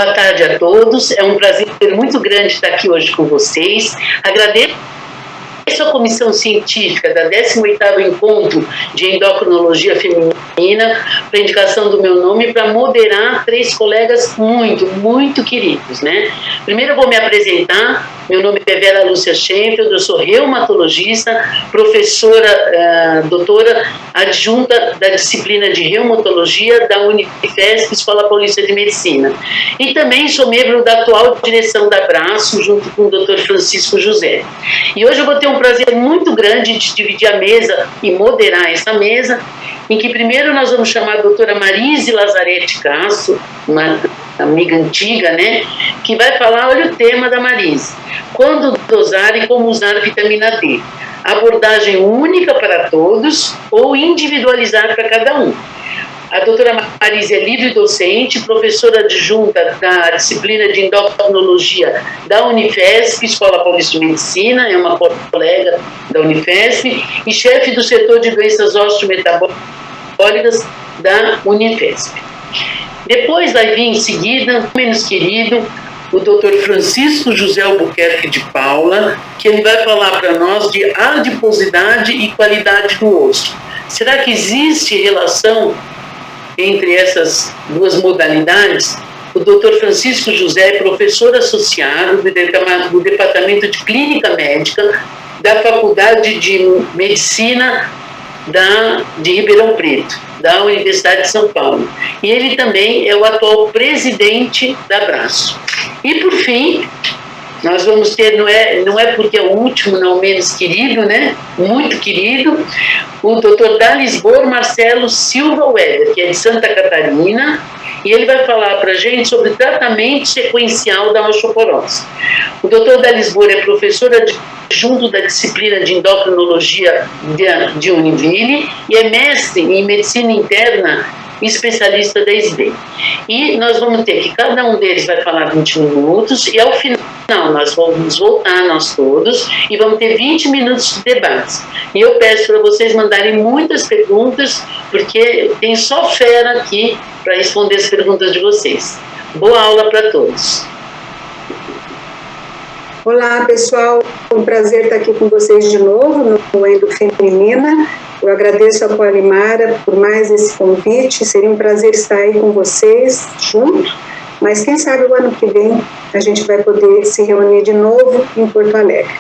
Boa tarde a todos, é um prazer muito grande estar aqui hoje com vocês. Agradeço a comissão científica da 18º Encontro de Endocrinologia Feminina para indicação do meu nome para moderar 3 colegas muito queridos, né? Primeiro eu vou me apresentar. Meu nome é Vera Lúcia Schenfeld, eu sou reumatologista, professora, doutora adjunta da disciplina de reumatologia da Unifesp, Escola Paulista de Medicina. E também sou membro da atual direção da Abraço, junto com o Dr. Francisco José. E hoje eu vou ter um prazer muito grande de dividir a mesa e moderar essa mesa, em que primeiro nós vamos chamar a doutora Marise Lazarete Castro, uma amiga antiga, né, que vai falar, olha o tema da Marise: quando dosar e como usar vitamina D, abordagem única para todos ou individualizar para cada um. A doutora Marise é livre docente, professora adjunta da disciplina de endocrinologia da Unifesp, Escola Paulista de Medicina, é uma colega da Unifesp, e chefe do setor de doenças osteometabólicas da Unifesp. Depois vai vir em seguida, menos querido, o Dr. Francisco José Albuquerque de Paula, que ele vai falar para nós de adiposidade e qualidade do osso. Será que existe relação entre essas duas modalidades? O Dr. Francisco José é professor associado do Departamento de Clínica Médica da Faculdade de Medicina de Ribeirão Preto, da Universidade de São Paulo. E ele também é o atual presidente da Abraço. E, por fim, nós vamos ter, não é porque é o último, não menos querido, né? Muito querido, o Dr. Dalisbor Marcelo Silva Weber, que é de Santa Catarina, e ele vai falar para a gente sobre tratamento sequencial da osteoporose. O Dr. Dalisbor é professor adjunto da disciplina de endocrinologia de Univille e é mestre em medicina interna e especialista da SB. E nós vamos ter que cada um deles vai falar 20 minutos e ao final nós vamos voltar, nós todos, e vamos ter 20 minutos de debate. E eu peço para vocês mandarem muitas perguntas, porque tem só fera aqui para responder as perguntas de vocês. Boa aula para todos. Olá, pessoal. É um prazer estar aqui com vocês de novo no Endo Feminina. Eu agradeço a Polimara por mais esse convite. Seria um prazer estar aí com vocês junto. Mas quem sabe o ano que vem a gente vai poder se reunir de novo em Porto Alegre.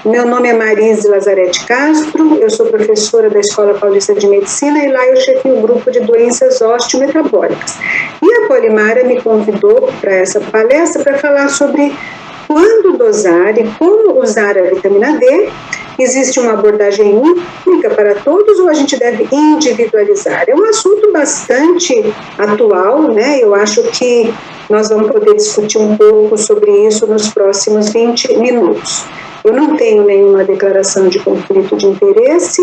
O meu nome é Marise Lazarete Castro, eu sou professora da Escola Paulista de Medicina e lá eu chefio o grupo de doenças osteometabólicas. E a Polimara me convidou para essa palestra para falar sobre quando dosar e como usar a vitamina D. Existe uma abordagem única para todos ou a gente deve individualizar? É um assunto bastante atual, né? Eu acho que nós vamos poder discutir um pouco sobre isso nos próximos 20 minutos. Eu não tenho nenhuma declaração de conflito de interesse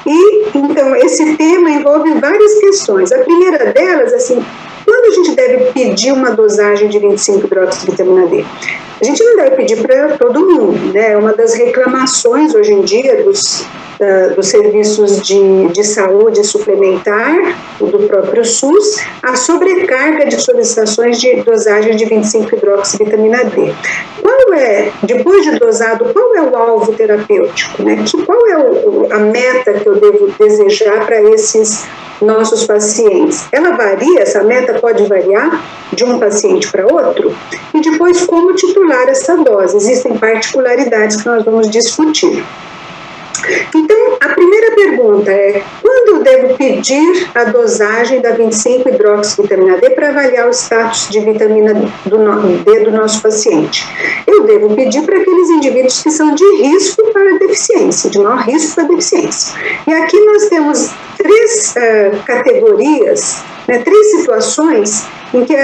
e, então, esse tema envolve várias questões. A primeira delas, assim, quando a gente deve pedir uma dosagem de 25-hidroxivitamina D? A gente não deve pedir para todo mundo, né? É uma das reclamações hoje em dia dos serviços de saúde suplementar, do próprio SUS, a sobrecarga de solicitações de dosagem de 25-hidroxivitamina D. Depois de dosado, qual é o alvo terapêutico, né? Qual é a meta que eu devo desejar para esses nossos pacientes? Ela varia, essa meta pode variar de um paciente para outro? E depois, como titular essa dose? Existem particularidades que nós vamos discutir. Então, a primeira pergunta é: quando eu devo pedir a dosagem da 25-hidroxivitamina D para avaliar o status de vitamina D do nosso paciente? Eu devo pedir para aqueles indivíduos que são de risco para deficiência, de maior risco para deficiência. E aqui nós temos 3 categorias, né, 3 situações em que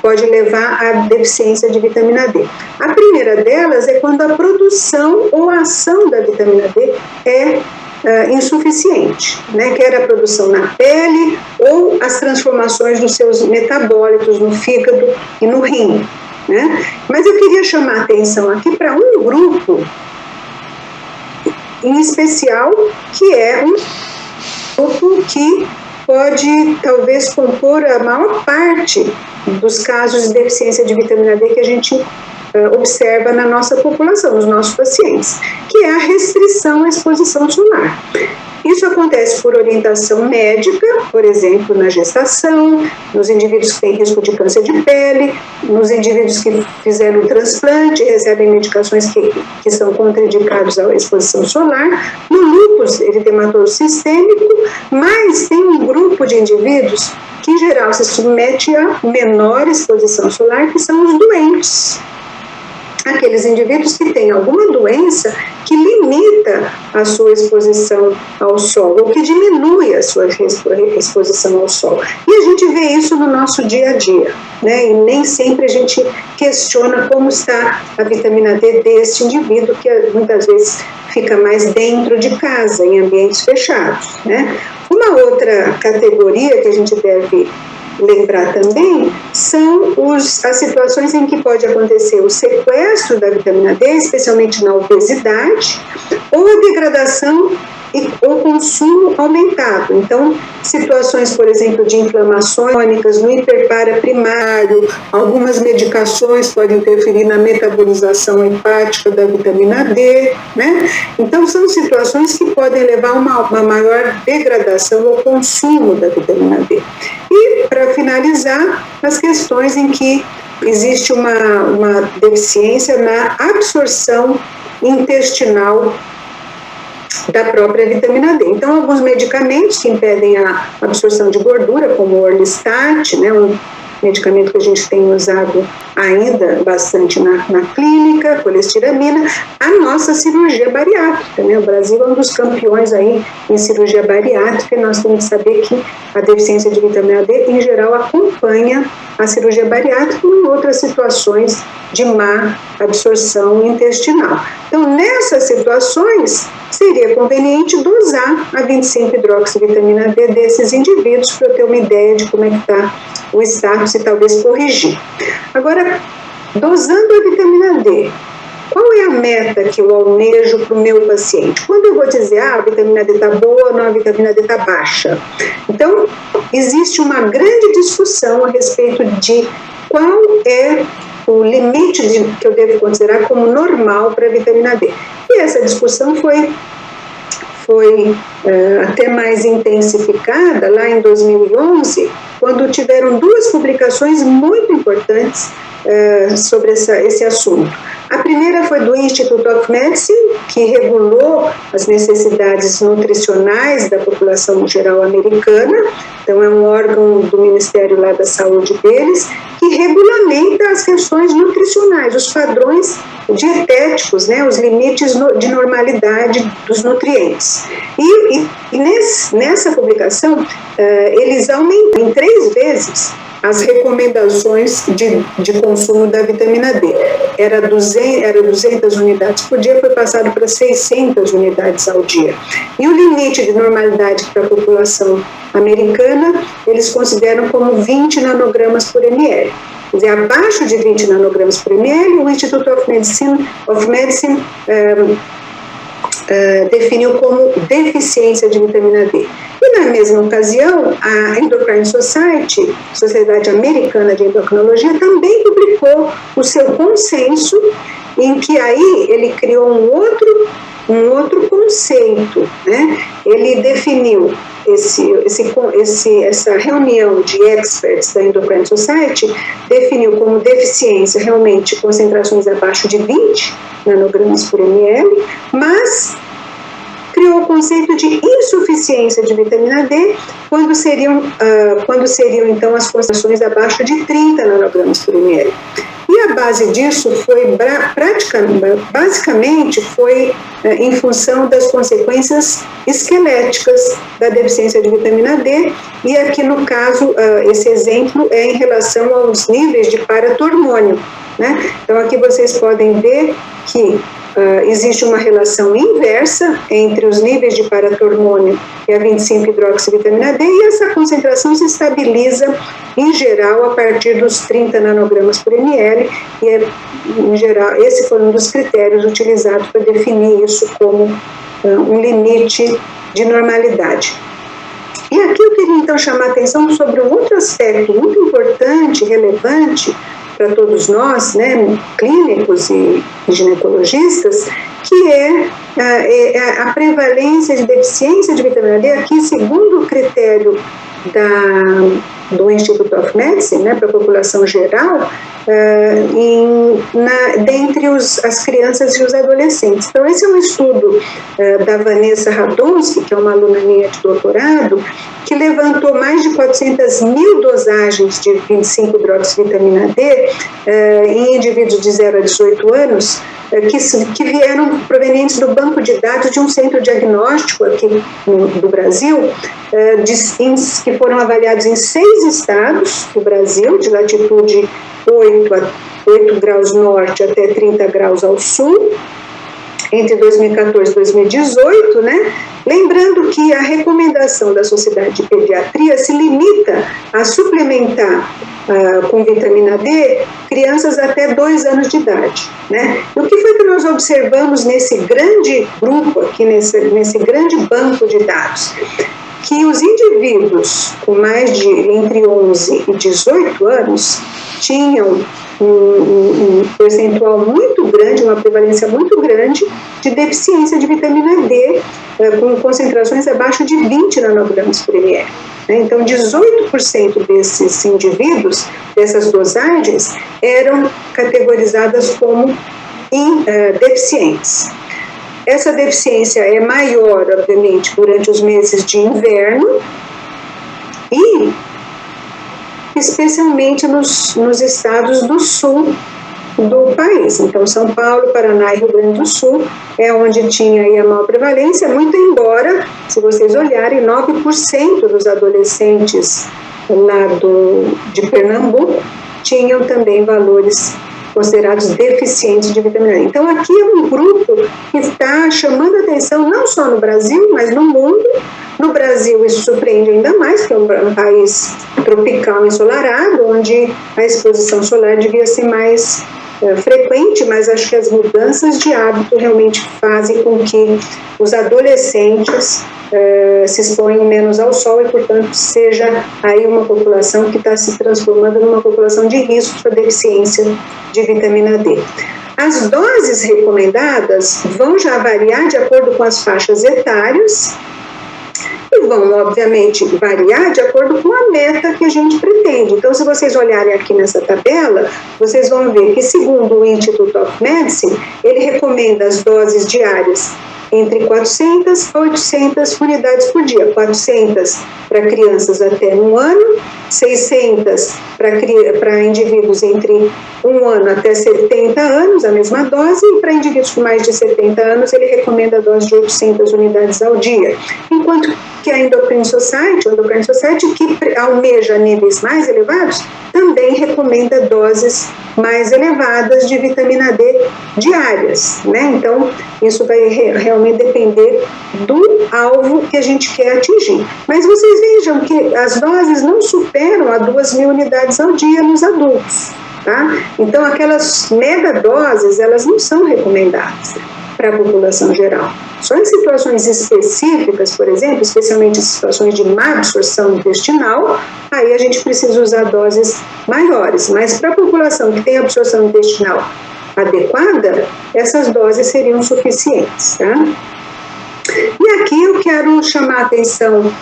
pode levar à deficiência de vitamina D. A primeira delas é quando a produção ou a ação da vitamina D é insuficiente, né? Quer a produção na pele ou as transformações dos seus metabólitos no fígado e no rim, né? Mas eu queria chamar a atenção aqui para um grupo em especial, que é um grupo que pode talvez compor a maior parte dos casos de deficiência de vitamina D que a gente observa na nossa população, nos nossos pacientes, que é a restrição à exposição solar. Isso acontece por orientação médica, por exemplo, na gestação, nos indivíduos que têm risco de câncer de pele, nos indivíduos que fizeram transplante e recebem medicações que são contraindicados à exposição solar, no lúpus eritematoso sistêmico, mas tem um grupo de indivíduos que, em geral, se submete a menor exposição solar, que são os doentes. Aqueles indivíduos que têm alguma doença que limita a sua exposição ao sol, ou que diminui a sua exposição ao sol. E a gente vê isso no nosso dia a dia, né? E nem sempre a gente questiona como está a vitamina D deste indivíduo, que muitas vezes fica mais dentro de casa, em ambientes fechados, né? Uma outra categoria que a gente deve lembrar também são as situações em que pode acontecer o sequestro da vitamina D, especialmente na obesidade, ou a degradação ou consumo aumentado. Então, situações, por exemplo, de inflamações crônicas no hiperpara primário, algumas medicações podem interferir na metabolização hepática da vitamina D, né? Então, são situações que podem levar a uma maior degradação ou consumo da vitamina D. E, para finalizar, as questões em que existe uma deficiência na absorção intestinal da própria vitamina D. Então, alguns medicamentos que impedem a absorção de gordura, como o Orlistat, né, um medicamento que a gente tem usado ainda bastante na clínica, colestiramina, a nossa cirurgia bariátrica, né? O Brasil é um dos campeões aí em cirurgia bariátrica, e nós temos que saber que a deficiência de vitamina D, em geral, acompanha a cirurgia bariátrica em outras situações de má absorção intestinal. Então, nessas situações, seria conveniente dosar a 25-hidroxivitamina D desses indivíduos para eu ter uma ideia de como é que está o status e talvez corrigir. Agora, dosando a vitamina D, qual é a meta que eu almejo para o meu paciente? Quando eu vou dizer, a vitamina D está boa, não, a vitamina D está baixa. Então, existe uma grande discussão a respeito de qual é o limite que eu devo considerar como normal para a vitamina D. E essa discussão foi até mais intensificada lá em 2011, quando tiveram duas publicações muito importantes sobre esse assunto. A primeira foi do Institute of Medicine, que regulou as necessidades nutricionais da população geral americana. Então, é um órgão do Ministério lá da Saúde deles, que regulamenta as questões nutricionais, os padrões dietéticos, né, os limites de normalidade dos nutrientes. E nessa publicação, eles aumentam em 3 vezes as recomendações de consumo da vitamina D. Era 200 unidades por dia, foi passado para 600 unidades ao dia. E o limite de normalidade para a população americana, eles consideram como 20 nanogramas por ml. Quer dizer, abaixo de 20 nanogramas por ml, o Institute of Medicine definiu como deficiência de vitamina D. E na mesma ocasião, a Endocrine Society, Sociedade Americana de Endocrinologia, também publicou o seu consenso, em que aí ele criou um outro conceito, né? Ele definiu essa reunião de experts da Endocrine Society, definiu como deficiência realmente concentrações abaixo de 20 nanogramas por ml, mas criou o conceito de insuficiência de vitamina D quando seriam então as concentrações abaixo de 30 nanogramas por ml. E a base disso foi basicamente em função das consequências esqueléticas da deficiência de vitamina D, e aqui no caso esse exemplo é em relação aos níveis de paratormônio, né? Então aqui vocês podem ver que existe uma relação inversa entre os níveis de paratormônio e a 25-hidroxivitamina D, e essa concentração se estabiliza, em geral, a partir dos 30 nanogramas por ml, e, em geral, esse foi um dos critérios utilizados para definir isso como um limite de normalidade. E aqui eu queria então chamar a atenção sobre um outro aspecto muito importante, relevante para todos nós, né, clínicos e ginecologistas, que é a prevalência de deficiência de vitamina D, aqui segundo o critério do Institute of Medicine, né, para a população geral, dentre as crianças e os adolescentes. Então, esse é um estudo da Vanessa Radonsky, que é uma aluna minha de doutorado, que levantou mais de 400 mil dosagens de 25-hidroxivitamina D em indivíduos de 0 a 18 anos, que vieram provenientes do banco de dados de um centro diagnóstico aqui do Brasil, que foram avaliados em 6 estados do Brasil, de latitude 8 graus norte até 30 graus ao sul, entre 2014 e 2018, né? Lembrando que a recomendação da Sociedade de Pediatria se limita a suplementar com vitamina D crianças até 2 anos de idade, né? E o que foi que nós observamos nesse grande grupo aqui, nesse grande banco de dados? Que os indivíduos com mais de entre 11 e 18 anos tinham um percentual muito grande, uma prevalência muito grande de deficiência de vitamina D, com concentrações abaixo de 20 nanogramas por ml. Então, 18% desses indivíduos, dessas dosagens, eram categorizadas como deficientes. Essa deficiência é maior, obviamente, durante os meses de inverno e especialmente nos estados do sul do país. Então, São Paulo, Paraná e Rio Grande do Sul é onde tinha aí a maior prevalência, muito embora, se vocês olharem, 9% dos adolescentes lá de Pernambuco tinham também valores considerados deficientes de vitamina D. Então, aqui é um grupo que está chamando a atenção não só no Brasil, mas no mundo. No Brasil, isso surpreende ainda mais, que é um país tropical ensolarado, onde a exposição solar devia ser mais frequente, mas acho que as mudanças de hábito realmente fazem com que os adolescentes se exponham menos ao sol e, portanto, seja aí uma população que está se transformando numa população de risco para deficiência de vitamina D. As doses recomendadas vão já variar de acordo com as faixas etárias e vão, obviamente, variar de acordo com a meta que a gente pretende. Então, se vocês olharem aqui nessa tabela, vocês vão ver que, segundo o Institute of Medicine, ele recomenda as doses diárias entre 400 a 800 unidades por dia, 400 para crianças até 1 ano, 600 para indivíduos entre 1 ano até 70 anos, a mesma dose, e para indivíduos com mais de 70 anos, ele recomenda a dose de 800 unidades ao dia. Enquanto que a Endocrine Society, que almeja níveis mais elevados, também recomenda doses mais elevadas de vitamina D diárias, né? Então, isso vai realmente depender do alvo que a gente quer atingir. Mas vocês vejam que as doses não superam a 2.000 unidades ao dia nos adultos, tá? Então, aquelas megadoses, elas não são recomendadas para a população geral. Só em situações específicas, por exemplo, especialmente em situações de má absorção intestinal, aí a gente precisa usar doses maiores. Mas para a população que tem absorção intestinal adequada, essas doses seriam suficientes, tá? E aqui eu quero chamar a atenção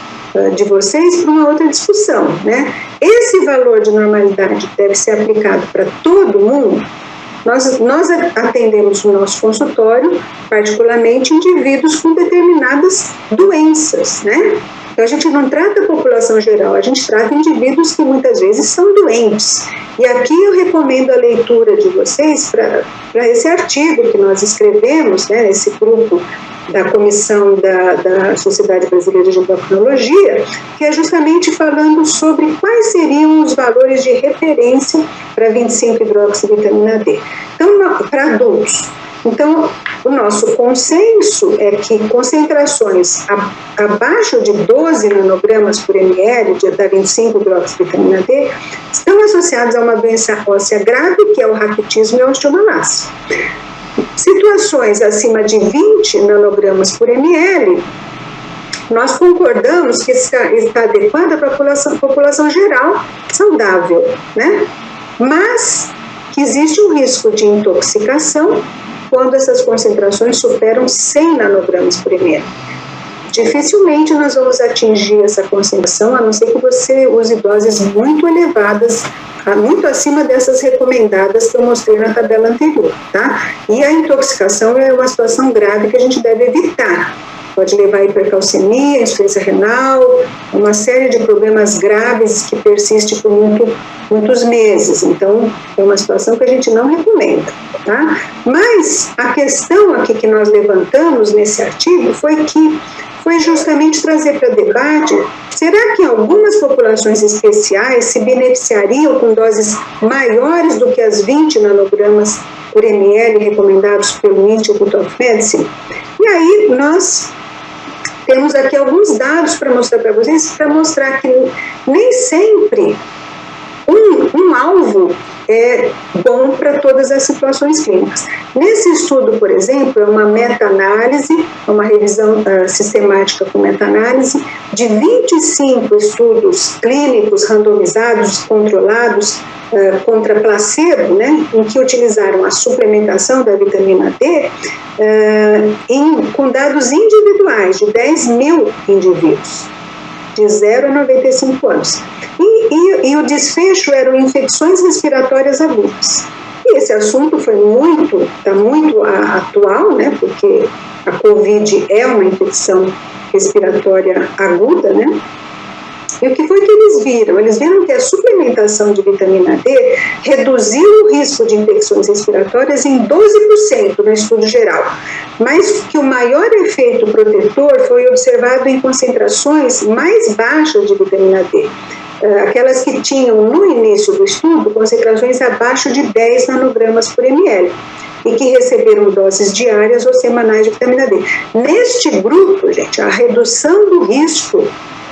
de vocês para uma outra discussão, né? Esse valor de normalidade deve ser aplicado para todo mundo. Nós atendemos no nosso consultório, particularmente, indivíduos com determinadas doenças, né? Então, a gente não trata a população geral, a gente trata indivíduos que muitas vezes são doentes. E aqui eu recomendo a leitura de vocês para esse artigo que nós escrevemos, né, esse grupo da Comissão da Sociedade Brasileira de Endocrinologia, que é justamente falando sobre quais seriam os valores de referência para 25-hidroxivitamina D. Então, para adultos. Então, o nosso consenso é que concentrações abaixo de 12 nanogramas por ml da 25-hidroxivitamina D estão associadas a uma doença óssea grave, que é o raquitismo e a osteomalácia. Situações acima de 20 nanogramas por ml nós concordamos que está adequada para a população geral saudável, né? Mas que existe um risco de intoxicação quando essas concentrações superam 100 nanogramas por ml. Dificilmente nós vamos atingir essa concentração, a não ser que você use doses muito elevadas, muito acima dessas recomendadas que eu mostrei na tabela anterior, tá? E a intoxicação é uma situação grave que a gente deve evitar. Pode levar a hipercalcemia, insuficiência renal, uma série de problemas graves que persistem por muitos meses. Então, é uma situação que a gente não recomenda, tá? Mas a questão aqui que nós levantamos nesse artigo foi justamente trazer para debate, será que algumas populações especiais se beneficiariam com doses maiores do que as 20 nanogramas por ml recomendados pelo Institute of Medicine? E aí nós temos aqui alguns dados para mostrar para vocês, para mostrar que nem sempre um alvo é bom para todas as situações clínicas. Nesse estudo, por exemplo, é uma meta-análise, uma revisão sistemática com meta-análise de 25 estudos clínicos randomizados, controlados contra placebo, né, em que utilizaram a suplementação da vitamina D com dados individuais de 10 mil indivíduos, de 0 a 95 anos. E o desfecho eram infecções respiratórias agudas. E esse assunto está muito atual, né, porque a COVID é uma infecção respiratória aguda, né? E o que foi que eles viram? Eles viram que a suplementação de vitamina D reduziu o risco de infecções respiratórias em 12% no estudo geral, mas que o maior efeito protetor foi observado em concentrações mais baixas de vitamina D, aquelas que tinham no início do estudo concentrações abaixo de 10 nanogramas por ml e que receberam doses diárias ou semanais de vitamina D. Neste grupo, gente, a redução do risco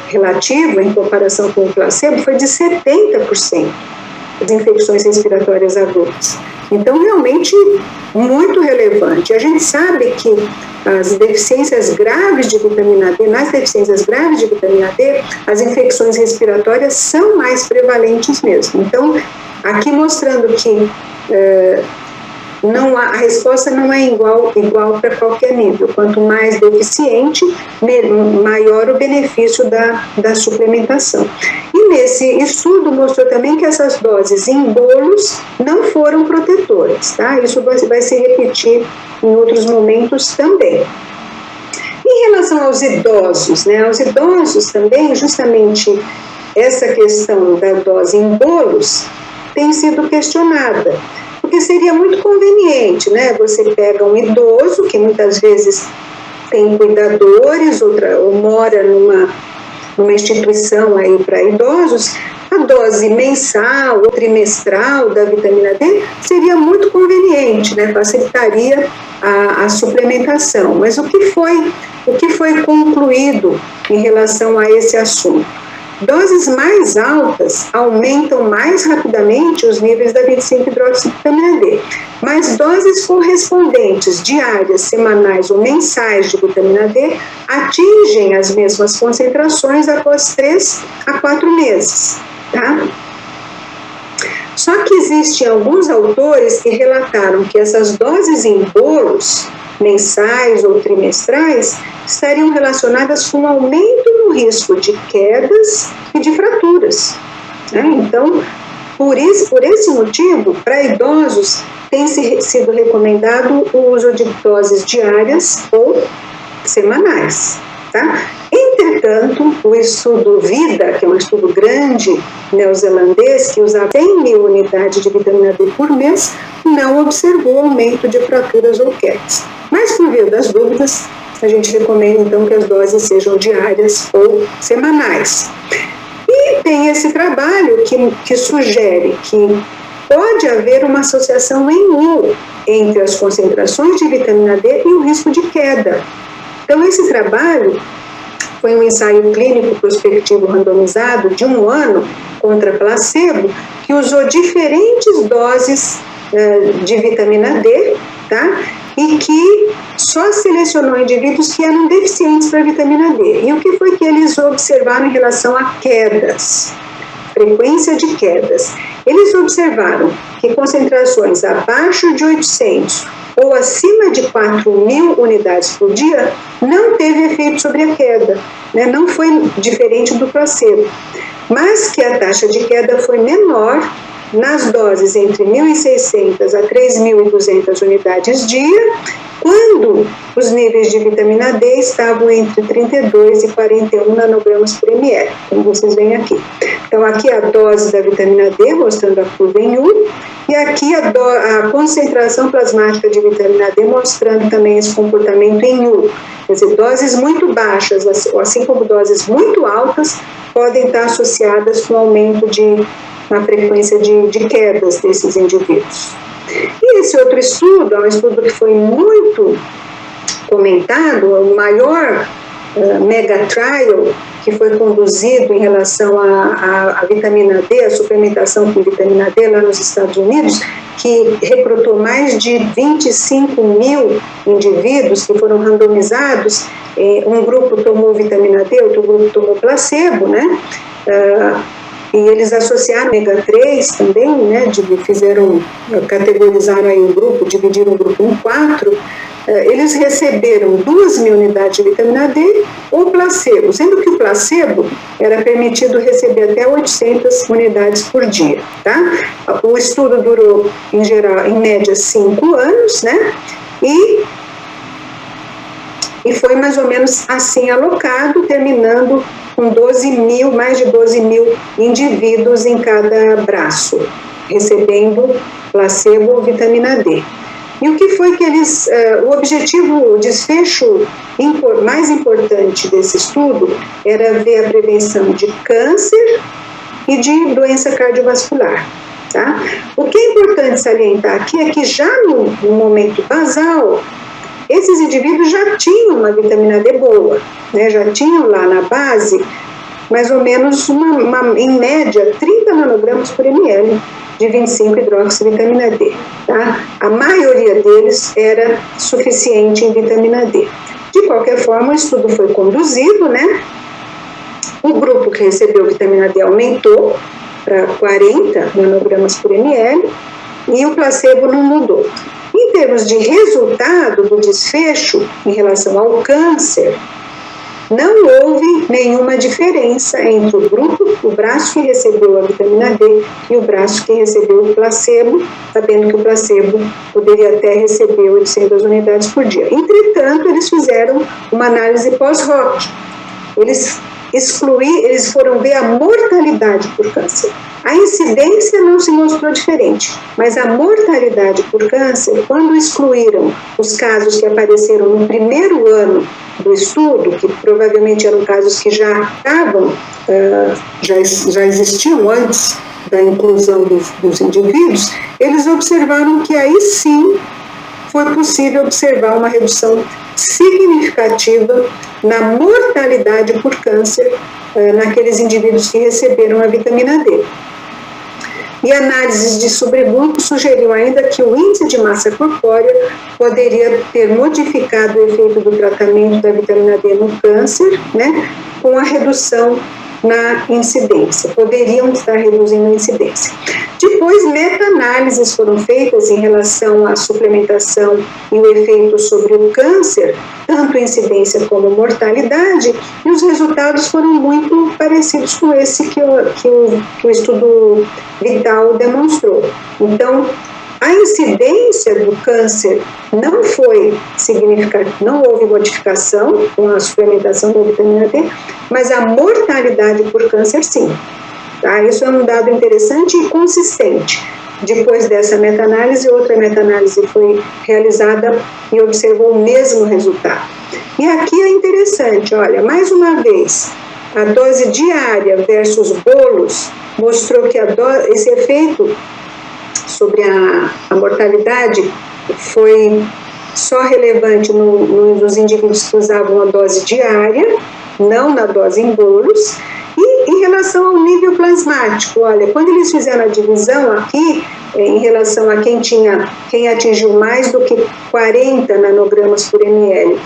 relativo em comparação com o placebo foi de 70% de infecções respiratórias agudas. Então, realmente, muito relevante. A gente sabe que as deficiências graves de vitamina D, nas deficiências graves de vitamina D, as infecções respiratórias são mais prevalentes mesmo. Então, aqui mostrando que a resposta não é igual para qualquer nível. Quanto mais deficiente, maior o benefício da suplementação. E nesse estudo mostrou também que essas doses em bolos não foram protetoras, tá? Isso vai se repetir em outros momentos também. Em relação aos idosos, né? Aos idosos também, justamente essa questão da dose em bolos tem sido questionada. Porque seria muito conveniente, né? Você pega um idoso, que muitas vezes tem cuidadores, ou mora numa instituição aí para idosos, a dose mensal ou trimestral da vitamina D seria muito conveniente, né? Facilitaria a suplementação. Mas o que foi concluído em relação a esse assunto? Doses mais altas aumentam mais rapidamente os níveis da 25-hidroxivitamina D, mas doses correspondentes diárias, semanais ou mensais de vitamina D atingem as mesmas concentrações após 3 a 4 meses, tá? Só que existem alguns autores que relataram que essas doses em bolos mensais ou trimestrais estariam relacionadas com um aumento no risco de quedas e de fraturas, né? Então, por esse motivo, para idosos tem sido recomendado o uso de doses diárias ou semanais, tá? Entretanto, o estudo VIDA, que é um estudo grande neozelandês, que usava 100 mil unidades de vitamina D por mês, não observou aumento de fraturas ou quedas. Mas, por via das dúvidas, a gente recomenda, então, que as doses sejam diárias ou semanais. E tem esse trabalho que sugere que pode haver uma associação em U entre as concentrações de vitamina D e o risco de queda. Então, esse trabalho foi um ensaio clínico prospectivo randomizado de 1 ano contra placebo, que usou diferentes doses de vitamina D, tá? e que só selecionou indivíduos que eram deficientes para a vitamina D. E o que foi que eles observaram em relação a quedas? Frequência de quedas. Eles observaram que concentrações abaixo de 800 ou acima de 4.000 unidades por dia não teve efeito sobre a queda, né? Não foi diferente do placebo, mas que a taxa de queda foi menor nas doses entre 1.600 a 3.200 unidades dia, quando os níveis de vitamina D estavam entre 32 e 41 nanogramas por ml, como vocês veem aqui. Então, aqui a dose da vitamina D, mostrando a curva em U, e aqui a concentração plasmática de vitamina D, mostrando também esse comportamento em U. Quer dizer, doses muito baixas, assim como doses muito altas, podem estar associadas com aumento na frequência de quedas desses indivíduos. E esse outro estudo, é um estudo que foi muito comentado, o maior mega trial que foi conduzido em relação à vitamina D, a suplementação com vitamina D lá nos Estados Unidos, que recrutou mais de 25.000 indivíduos que foram randomizados. Um grupo tomou vitamina D, outro grupo tomou placebo, né? E eles associaram ômega 3 também, né? Categorizaram aí o grupo, dividiram o grupo em 4. Eles receberam 2.000 unidades de vitamina D ou placebo, sendo que o placebo era permitido receber até 800 unidades por dia, tá? O estudo durou, em geral, em média, 5 anos, né? E foi mais ou menos assim alocado, terminando com mais de 12.000 indivíduos em cada braço, recebendo placebo ou vitamina D. E o que foi que o objetivo, o desfecho mais importante desse estudo era ver a prevenção de câncer e de doença cardiovascular. Tá? O que é importante salientar aqui é que já no momento basal, esses indivíduos já tinham uma vitamina D boa, né? Já tinham lá na base mais ou menos em média 30 nanogramas por ml de 25-hidroxivitamina D. Tá? A maioria deles era suficiente em vitamina D. De qualquer forma, o estudo foi conduzido, né? O grupo que recebeu vitamina D aumentou para 40 nanogramas por ml e o placebo não mudou. Em termos de resultado do desfecho em relação ao câncer, não houve nenhuma diferença entre o braço que recebeu a vitamina D e o braço que recebeu o placebo, sabendo que o placebo poderia até receber 800 unidades por dia. Entretanto, eles fizeram uma análise pós-hoc. Eles foram ver a mortalidade por câncer. A incidência não se mostrou diferente, mas a mortalidade por câncer, quando excluíram os casos que apareceram no primeiro ano do estudo, que provavelmente eram casos que já existiam antes da inclusão dos indivíduos, eles observaram que aí sim foi possível observar uma redução significativa na mortalidade por câncer naqueles indivíduos que receberam a vitamina D. E análises de subgrupo sugeriu ainda que o índice de massa corpórea poderia ter modificado o efeito do tratamento da vitamina D no câncer, né, com a redução na incidência, poderiam estar reduzindo a incidência. Depois, meta-análises foram feitas em relação à suplementação e o efeito sobre o câncer, tanto incidência como mortalidade, e os resultados foram muito parecidos com esse que o estudo Vital demonstrou. Então, a incidência do câncer não foi significativa, não houve modificação com a suplementação da vitamina D, mas a mortalidade por câncer sim. Tá? Isso é um dado interessante e consistente. Depois dessa meta-análise, outra meta-análise foi realizada e observou o mesmo resultado. E aqui é interessante, olha, mais uma vez, a dose diária versus bolos mostrou que esse efeito sobre a mortalidade foi só relevante nos indivíduos que usavam a dose diária, não na dose em bolos, e Em relação ao nível plasmático, olha, quando eles fizeram a divisão aqui, em relação a quem atingiu mais do que 40 nanogramas por ml,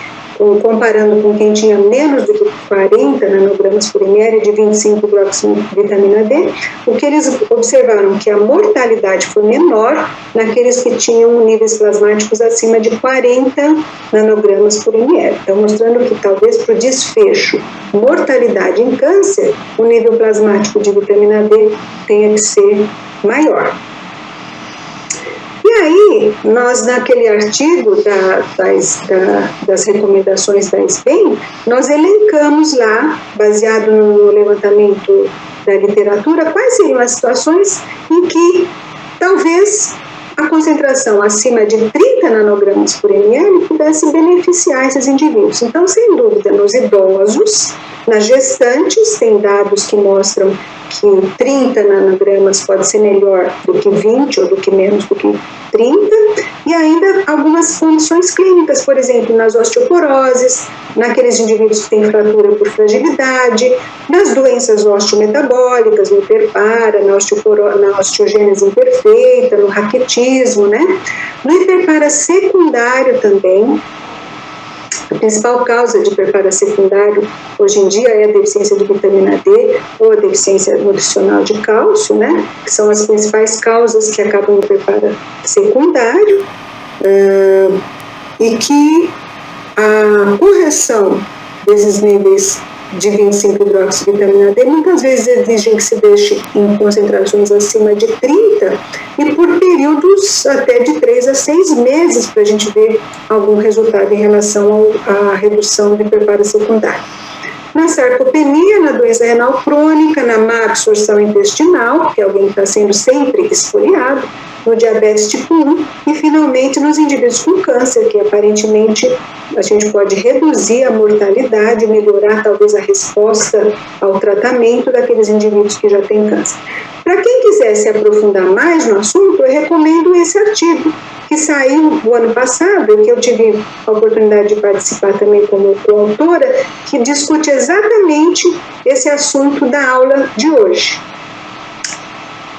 comparando com quem tinha menos do que 40 nanogramas por ml de 25-hidroxivitamina D, o que eles observaram que a mortalidade foi menor naqueles que tinham níveis plasmáticos acima de 40 nanogramas por ml. Então, mostrando que talvez para o desfecho, mortalidade em câncer, o nível plasmático de vitamina D tenha que ser maior. E aí, nós naquele artigo das recomendações da SBEM, nós elencamos lá, baseado no levantamento da literatura, quais seriam as situações em que talvez a concentração acima de 30 nanogramas por ml pudesse beneficiar esses indivíduos. Então, sem dúvida, nos idosos, nas gestantes, tem dados que mostram que 30 nanogramas pode ser melhor do que 20 ou do que menos do que 30, e ainda algumas condições clínicas, por exemplo, nas osteoporoses, naqueles indivíduos que têm fratura por fragilidade, nas doenças osteometabólicas, no hiperpara, na osteogênese imperfeita, no raquitismo, né? No hiperpara secundário também. A principal causa de hiperpara secundário hoje em dia é a deficiência de vitamina D ou a deficiência nutricional de cálcio, né? Que são as principais causas que acabam no hiperpara secundário, e que a correção desses níveis de 25-hidroxivitamina D muitas vezes exigem que se deixe em concentrações acima de 30 e por períodos até de 3 a 6 meses para a gente ver algum resultado em relação à redução de hiperpara secundária. Na sarcopenia, na doença renal crônica, na má absorção intestinal, que é alguém que está sendo sempre esfoliado, no diabetes tipo 1 e, finalmente, nos indivíduos com câncer, que aparentemente a gente pode reduzir a mortalidade, melhorar talvez a resposta ao tratamento daqueles indivíduos que já têm câncer. Para quem quiser se aprofundar mais no assunto, eu recomendo esse artigo, que saiu o ano passado, e que eu tive a oportunidade de participar também como coautora, que discute exatamente esse assunto da aula de hoje.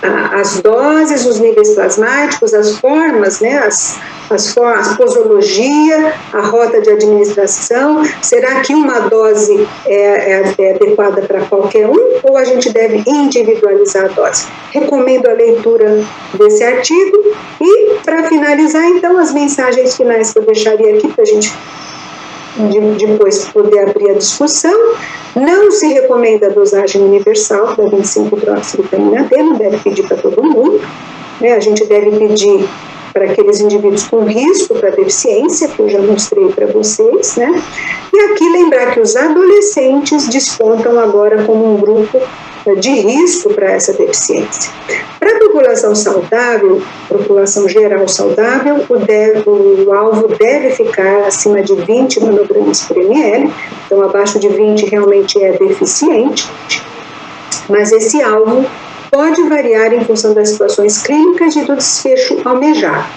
As doses, os níveis plasmáticos, as formas, né, a posologia, a rota de administração. Será que uma dose é adequada para qualquer um ou a gente deve individualizar a dose? Recomendo a leitura desse artigo e, para finalizar, então, as mensagens finais que eu deixaria aqui para a gente depois poder abrir a discussão. Não se recomenda a dosagem universal da 25-hidroxivitamina D, não deve pedir para todo mundo, né? A gente deve pedir para aqueles indivíduos com risco para deficiência, que eu já mostrei para vocês, né? E aqui lembrar que os adolescentes despontam agora como um grupo de risco para essa deficiência. Para a população saudável, população geral saudável, o alvo deve ficar acima de 20 nanogramas por ml, então abaixo de 20 realmente é deficiente, mas esse alvo pode variar em função das situações clínicas e do desfecho almejado.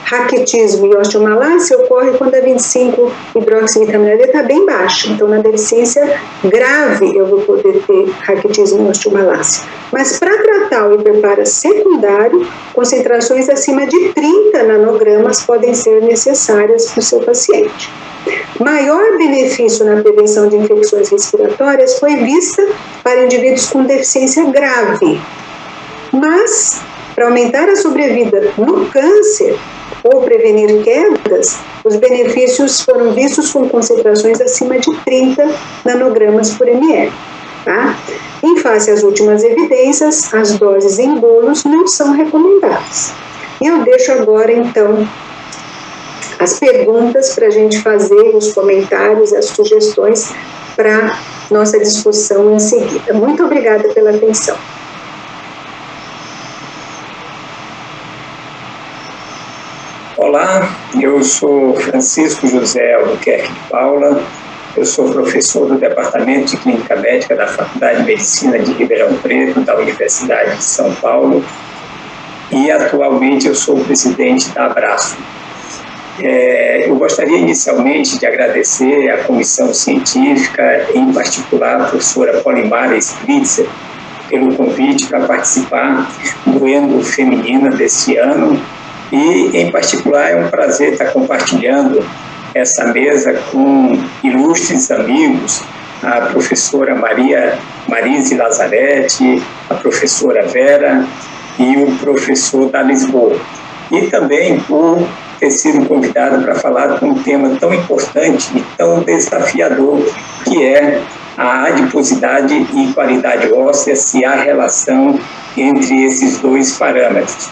Raquitismo e osteomalácia ocorre quando a 25-hidroxivitamina D está bem baixa. Então, na deficiência grave, eu vou poder ter raquitismo e osteomalácia. Mas para tratar o hiperpara secundário, concentrações acima de 30 nanogramas podem ser necessárias para o seu paciente. Maior benefício na prevenção de infecções respiratórias foi vista para indivíduos com deficiência grave. Mas, para aumentar a sobrevida no câncer ou prevenir quedas, os benefícios foram vistos com concentrações acima de 30 nanogramas por ml. Tá? Em face às últimas evidências, as doses em bolos não são recomendadas. E eu deixo agora, então, as perguntas para a gente fazer, os comentários, as sugestões para nossa discussão em seguida. Muito obrigada pela atenção. Olá, eu sou Francisco José Albuquerque de Paula, eu sou professor do Departamento de Clínica Médica da Faculdade de Medicina de Ribeirão Preto, da Universidade de São Paulo, e atualmente eu sou o presidente da Abraço. Eu gostaria inicialmente de agradecer à comissão científica, em particular a professora Polimara Spritzer, pelo convite para participar do Endo Feminina deste ano. E, em particular, é um prazer estar compartilhando essa mesa com ilustres amigos, a professora Marise Lazarete, a professora Vera e o professor da Lisboa. E também por ter sido convidado para falar de um tema tão importante e tão desafiador, que é a adiposidade e qualidade óssea, se há relação entre esses dois parâmetros.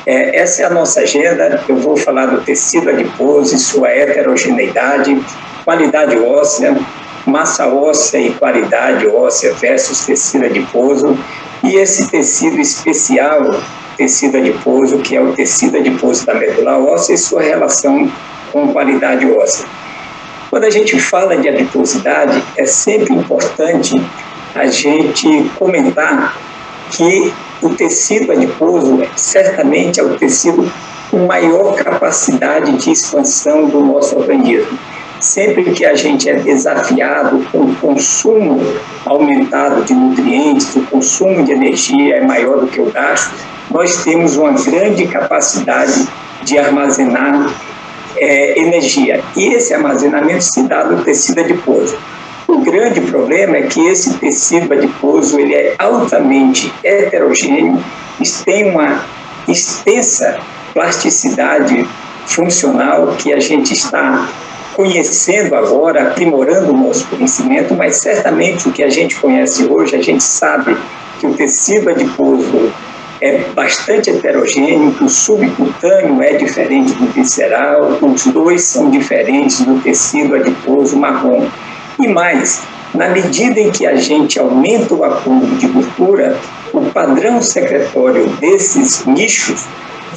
Essa é a nossa agenda. Eu vou falar do tecido adiposo e sua heterogeneidade, qualidade óssea, massa óssea e qualidade óssea versus tecido adiposo, e esse tecido especial, tecido adiposo, que é o tecido adiposo da medula óssea e sua relação com qualidade óssea. Quando a gente fala de adiposidade, é sempre importante a gente comentar que o tecido adiposo certamente é o tecido com maior capacidade de expansão do nosso organismo. Sempre que a gente é desafiado com o consumo aumentado de nutrientes, o consumo de energia é maior do que o gasto, nós temos uma grande capacidade de armazenar energia. E esse armazenamento se dá no tecido adiposo. O grande problema é que esse tecido adiposo ele é altamente heterogêneo, tem uma extensa plasticidade funcional que a gente está conhecendo agora, aprimorando o nosso conhecimento, mas certamente o que a gente conhece hoje, a gente sabe que o tecido adiposo é bastante heterogêneo, que o subcutâneo é diferente do visceral, os dois são diferentes do tecido adiposo marrom. E mais, na medida em que a gente aumenta o acúmulo de gordura, o padrão secretório desses nichos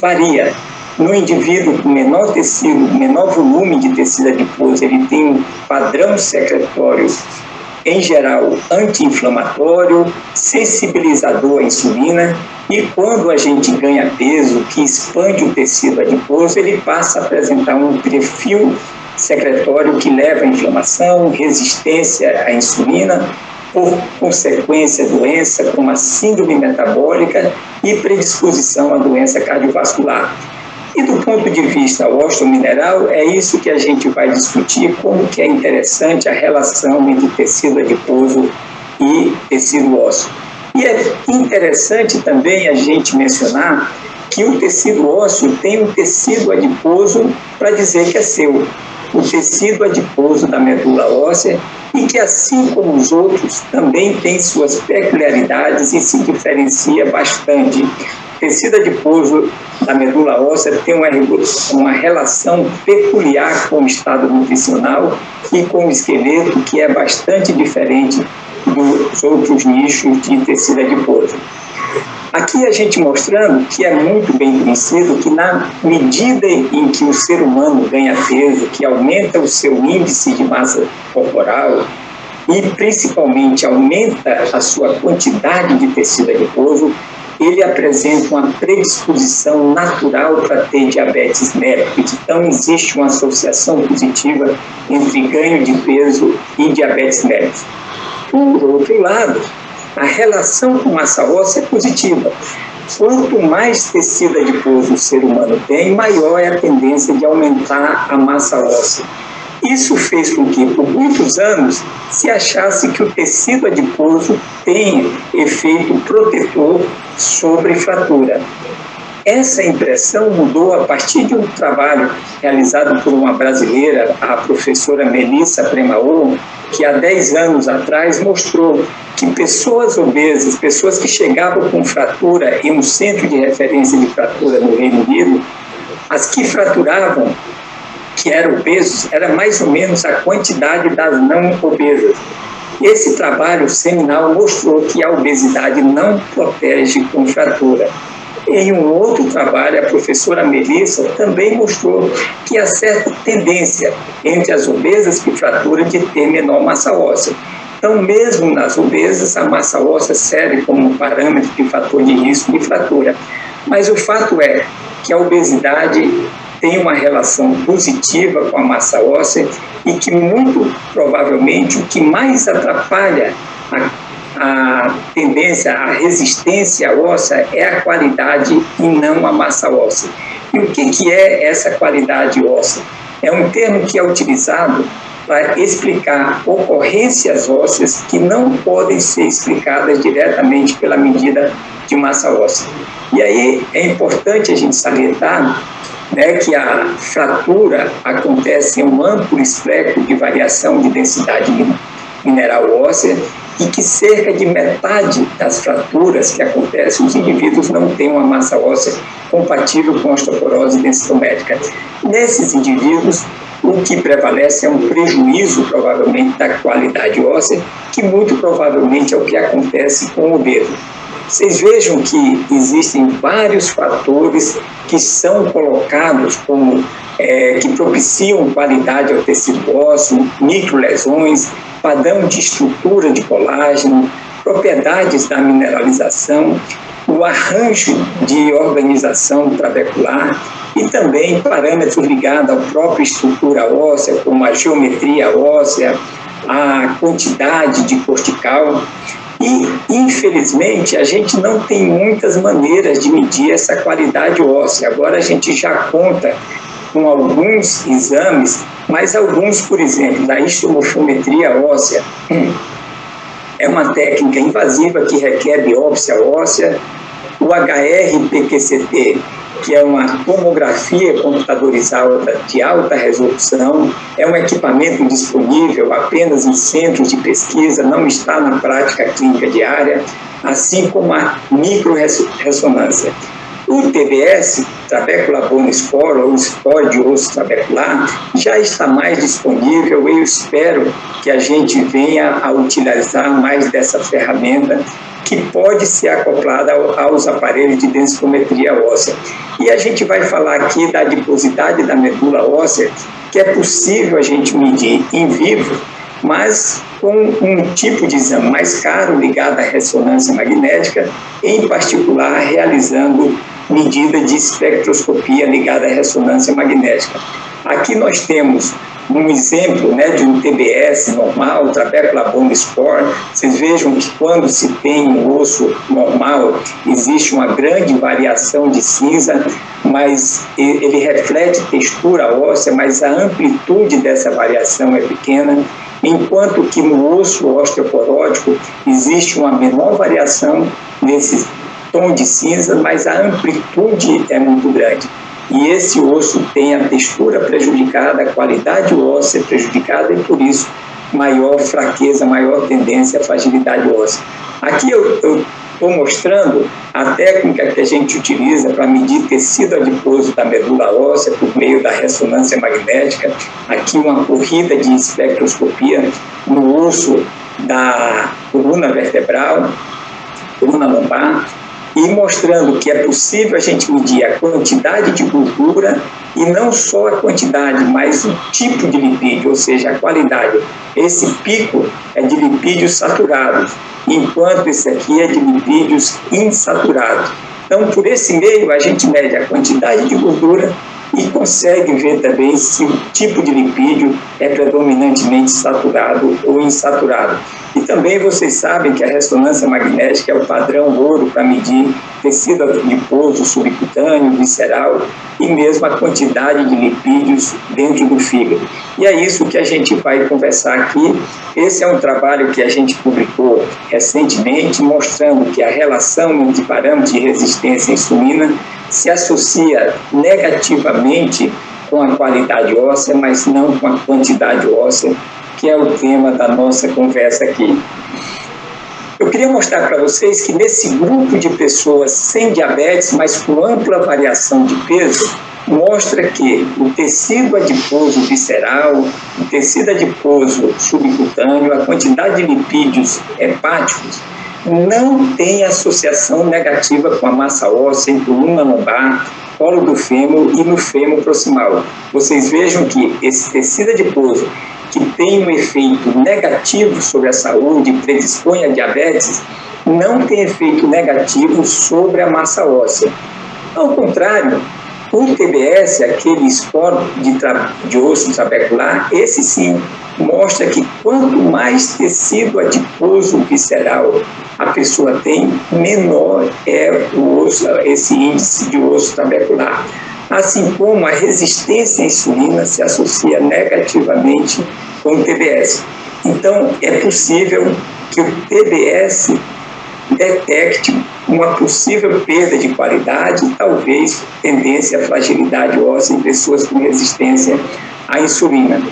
varia. No indivíduo com menor tecido, menor volume de tecido adiposo, ele tem um padrão secretório, em geral, anti-inflamatório, sensibilizador à insulina, e quando a gente ganha peso, que expande o tecido adiposo, ele passa a apresentar um perfil secretório que leva à inflamação, resistência à insulina, por consequência, doença como a síndrome metabólica e predisposição à doença cardiovascular. E do ponto de vista osteomineral, é isso que a gente vai discutir, como que é interessante a relação entre tecido adiposo e tecido ósseo. E é interessante também a gente mencionar que o tecido ósseo tem um tecido adiposo para dizer que é seu, o tecido adiposo da medula óssea, e que, assim como os outros, também tem suas peculiaridades e se diferencia bastante. O tecido adiposo da medula óssea tem uma relação peculiar com o estado nutricional e com o esqueleto, que é bastante diferente dos outros nichos de tecido adiposo. Aqui a gente mostrando que é muito bem conhecido que na medida em que o ser humano ganha peso, que aumenta o seu índice de massa corporal e principalmente aumenta a sua quantidade de tecido adiposo, ele apresenta uma predisposição natural para ter diabetes mellitus. Então existe uma associação positiva entre ganho de peso e diabetes mellitus. Por outro lado, a relação com massa óssea é positiva. Quanto mais tecido adiposo o ser humano tem, maior é a tendência de aumentar a massa óssea. Isso fez com que, por muitos anos, se achasse que o tecido adiposo tem efeito protetor sobre fratura. Essa impressão mudou a partir de um trabalho realizado por uma brasileira, a professora Melissa Premaor, que há 10 anos atrás mostrou que pessoas obesas, pessoas que chegavam com fratura em um centro de referência de fratura no Reino Unido, as que fraturavam, que eram obesos, era mais ou menos a quantidade das não obesas. Esse trabalho seminal mostrou que a obesidade não protege com fratura. Em um outro trabalho, a professora Melissa também mostrou que há certa tendência entre as obesas que fraturam de ter menor massa óssea. Então, mesmo nas obesas, a massa óssea serve como um parâmetro de fator de risco de fratura. Mas o fato é que a obesidade tem uma relação positiva com a massa óssea e que muito provavelmente o que mais atrapalha a tendência, a resistência óssea é a qualidade e não a massa óssea. E o que é essa qualidade óssea? É um termo que é utilizado para explicar ocorrências ósseas que não podem ser explicadas diretamente pela medida de massa óssea. E aí é importante a gente salientar, né, que a fratura acontece em um amplo espectro de variação de densidade mineral óssea e que cerca de metade das fraturas que acontecem, os indivíduos não têm uma massa óssea compatível com osteoporose densitométrica. Nesses indivíduos, o que prevalece é um prejuízo, provavelmente, da qualidade óssea, que muito provavelmente é o que acontece com o obeso. Vocês vejam que existem vários fatores que são colocados como que propiciam qualidade ao tecido ósseo, microlesões, padrão de estrutura de colágeno, propriedades da mineralização, o arranjo de organização trabecular e também parâmetros ligados à própria estrutura óssea, como a geometria óssea, a quantidade de cortical. E, infelizmente, a gente não tem muitas maneiras de medir essa qualidade óssea. Agora a gente já conta com alguns exames, mas alguns, por exemplo, da histomorfometria óssea, é uma técnica invasiva que requer biópsia óssea. O HRPQCT, que é uma tomografia computadorizada de alta resolução, é um equipamento disponível apenas em centros de pesquisa, não está na prática clínica diária, assim como a microressonância. O TBS, Trabecular Bone Score, ou Score de osso trabecular, já está mais disponível e eu espero que a gente venha a utilizar mais dessa ferramenta que pode ser acoplada aos aparelhos de densitometria óssea. E a gente vai falar aqui da adiposidade da medula óssea, que é possível a gente medir em vivo, mas com um tipo de exame mais caro ligado à ressonância magnética, em particular realizando medida de espectroscopia ligada à ressonância magnética. Aqui nós temos um exemplo, né, de um TBS normal, Trabecular Bone Score. Vocês vejam que quando se tem um osso normal, existe uma grande variação de cinza, mas ele reflete textura óssea, mas a amplitude dessa variação é pequena, enquanto que no osso osteoporótico existe uma menor variação nesse tom de cinza, mas a amplitude é muito grande. E esse osso tem a textura prejudicada, a qualidade óssea prejudicada e, por isso, maior fraqueza, maior tendência à fragilidade óssea. Aqui eu estou mostrando a técnica que a gente utiliza para medir tecido adiposo da medula óssea por meio da ressonância magnética. Aqui uma corrida de espectroscopia no osso da coluna vertebral, coluna lombar, e mostrando que é possível a gente medir a quantidade de gordura e não só a quantidade, mas o tipo de lipídio, ou seja, a qualidade. Esse pico é de lipídios saturados, enquanto esse aqui é de lipídios insaturados. Então, por esse meio, a gente mede a quantidade de gordura e consegue ver também se o tipo de lipídio é predominantemente saturado ou insaturado. E também vocês sabem que a ressonância magnética é o padrão ouro para medir tecido adiposo subcutâneo, visceral e mesmo a quantidade de lipídios dentro do fígado. E é isso que a gente vai conversar aqui. Esse é um trabalho que a gente publicou recentemente, mostrando que a relação entre parâmetros de resistência à insulina se associa negativamente com a qualidade óssea, mas não com a quantidade óssea, que é o tema da nossa conversa aqui. Eu queria mostrar para vocês que nesse grupo de pessoas sem diabetes, mas com ampla variação de peso, mostra que o tecido adiposo visceral, o tecido adiposo subcutâneo, a quantidade de lipídios hepáticos não tem associação negativa com a massa óssea em coluna lombar, colo do fêmur e no fêmur proximal. Vocês vejam que esse tecido adiposo que tem um efeito negativo sobre a saúde e predispõe a diabetes, não tem efeito negativo sobre a massa óssea. Ao contrário, O TBS, aquele score de osso trabecular, esse sim mostra que quanto mais tecido adiposo visceral a pessoa tem, menor é esse índice de osso trabecular. Assim como a resistência à insulina se associa negativamente com o TBS. Então, é possível que o TBS detecte uma possível perda de qualidade e talvez tendência à fragilidade óssea em pessoas com resistência à insulina.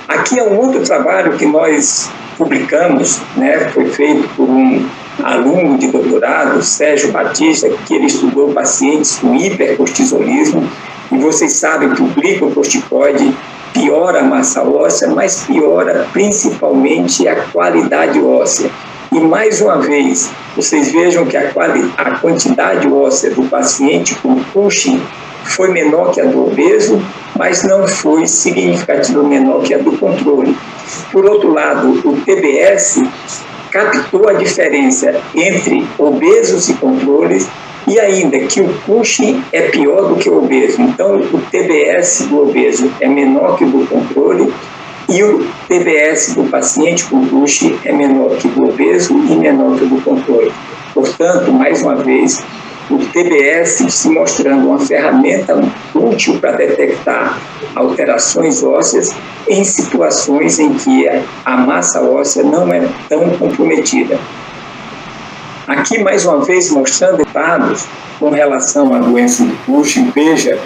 Aqui é um outro trabalho que nós publicamos, né, foi feito por um aluno de doutorado, Sérgio Batista, que ele estudou pacientes com hipercortisolismo, e vocês sabem que o glicocorticoide piora a massa óssea, mas piora principalmente a qualidade óssea. E mais uma vez, vocês vejam que a quantidade óssea do paciente com Cushing foi menor que a do obeso, mas não foi significativamente menor que a do controle. Por outro lado, o TBS captou a diferença entre obesos e controles, e ainda que o Cushing é pior do que o obeso. Então, o TBS do obeso é menor que o do controle, e o TBS do paciente com Cushing é menor que o do obeso e menor que o do controle. Portanto, mais uma vez, o TBS se mostrando uma ferramenta útil para detectar alterações ósseas em situações em que a massa óssea não é tão comprometida. Aqui, mais uma vez, mostrando dados com relação à doença de Cushing, veja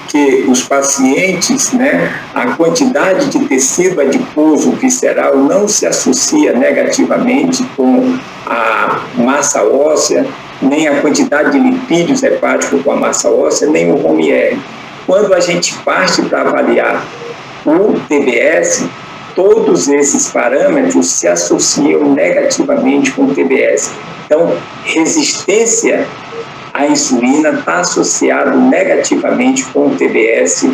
que os pacientes, né, a quantidade de tecido adiposo visceral não se associa negativamente com a massa óssea, nem a quantidade de lipídios hepáticos com a massa óssea, nem o ROMI-R. Quando a gente parte para avaliar o TBS, todos esses parâmetros se associam negativamente com o TBS. Então, resistência à insulina está associado negativamente com o TBS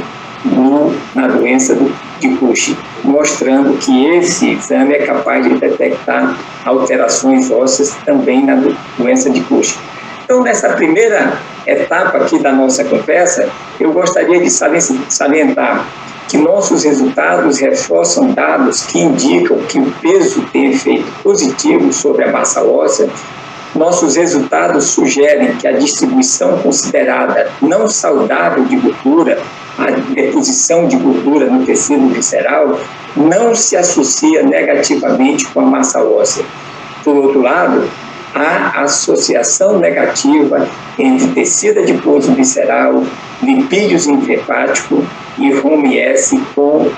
na doença de Cushing, mostrando que esse exame é capaz de detectar alterações ósseas também na doença de Cushing. Então, nessa primeira etapa aqui da nossa conversa, eu gostaria de salientar que nossos resultados reforçam dados que indicam que o peso tem efeito positivo sobre a massa óssea. Nossos resultados sugerem que a distribuição considerada não saudável de gordura, a deposição de gordura no tecido visceral, não se associa negativamente com a massa óssea. Por outro lado, há associação negativa entre tecido adiposo visceral, lipídios intrahepáticos e ROMI-S com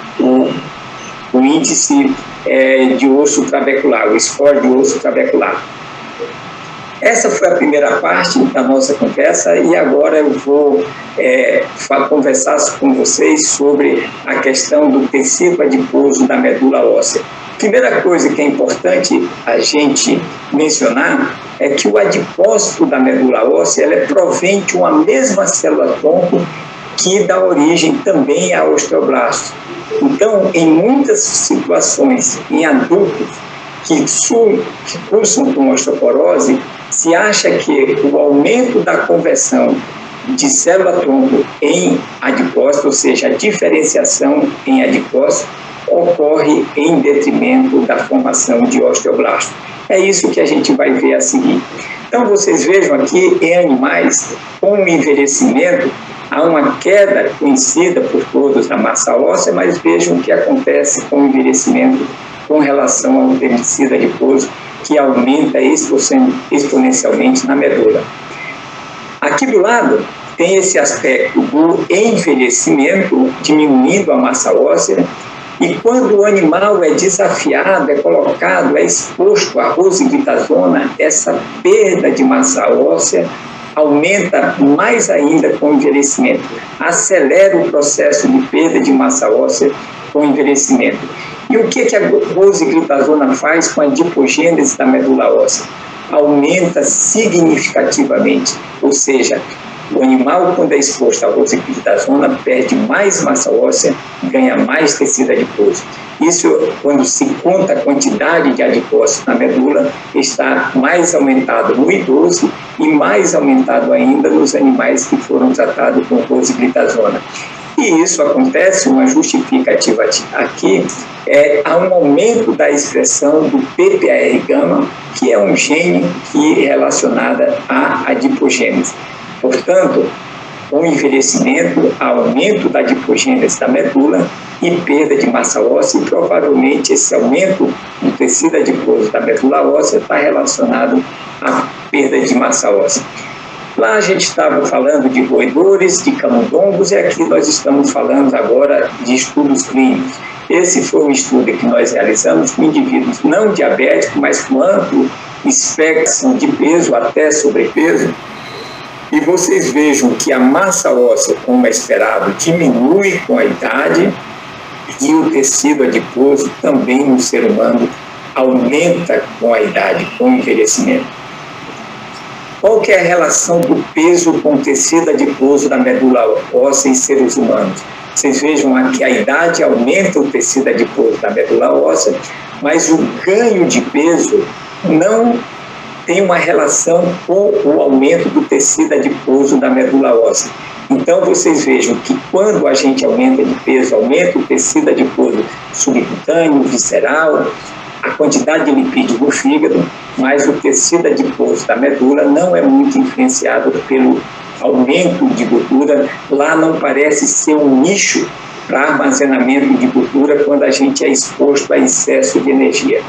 o índice de osso trabecular, o score de osso trabecular. Essa foi a primeira parte da nossa conversa e agora eu vou conversar com vocês sobre a questão do tecido adiposo da medula óssea. Primeira coisa que é importante a gente mencionar é que o adipócito da medula óssea ela provém de uma mesma célula-tronco que dá origem também a osteoblastos. Então, em muitas situações, em adultos que cursam com osteoporose, se acha que o aumento da conversão de célula-tronco em adipócito, ou seja, a diferenciação em adipócito, ocorre em detrimento da formação de osteoblasto. É isso que a gente vai ver a seguir. Então, vocês vejam aqui, em animais com o envelhecimento, há uma queda conhecida por todos da massa óssea, mas vejam o que acontece com o envelhecimento com relação ao tecido adiposo, que aumenta exponencialmente na medula. Aqui do lado tem esse aspecto do envelhecimento, diminuindo a massa óssea, e quando o animal é desafiado, é colocado, é exposto à rosiglitazona, essa perda de massa óssea aumenta mais ainda com o envelhecimento, acelera o processo de perda de massa óssea com o envelhecimento. E o que a rosiglitazona faz com a adipogênese da medula óssea? Aumenta significativamente, ou seja, O animal, quando é exposto à rosiglitazona, perde mais massa óssea, ganha mais tecido adiposo. Isso, quando se conta a quantidade de adipócitos na medula, está mais aumentado no idoso e mais aumentado ainda nos animais que foram tratados com rosiglitazona. E isso acontece, uma justificativa aqui, há um aumento da expressão do PPAR-gama, que é um gene que é relacionado à adipogênese. Portanto, com o envelhecimento, há aumento da adipogênese da medula e perda de massa óssea, e provavelmente esse aumento do tecido adiposo da medula óssea está relacionado à perda de massa óssea. Lá a gente estava falando de roedores, de camundongos, e aqui nós estamos falando agora de estudos clínicos. Esse foi um estudo que nós realizamos com indivíduos não diabéticos, mas com amplo espectro de peso, até sobrepeso. E vocês vejam que a massa óssea, como é esperado, diminui com a idade, e o tecido adiposo também no ser humano aumenta com a idade, com o envelhecimento. Qual que é a relação do peso com o tecido adiposo da medula óssea em seres humanos? Vocês vejam aqui, a idade aumenta o tecido adiposo da medula óssea, mas o ganho de peso não tem uma relação com o aumento do tecido adiposo da medula óssea. Então, vocês vejam que quando a gente aumenta de peso, aumenta o tecido adiposo subcutâneo, visceral, a quantidade de lipídios no fígado, mas o tecido adiposo da medula não é muito influenciado pelo aumento de gordura. Lá não parece ser um nicho para armazenamento de gordura quando a gente é exposto a excesso de energia.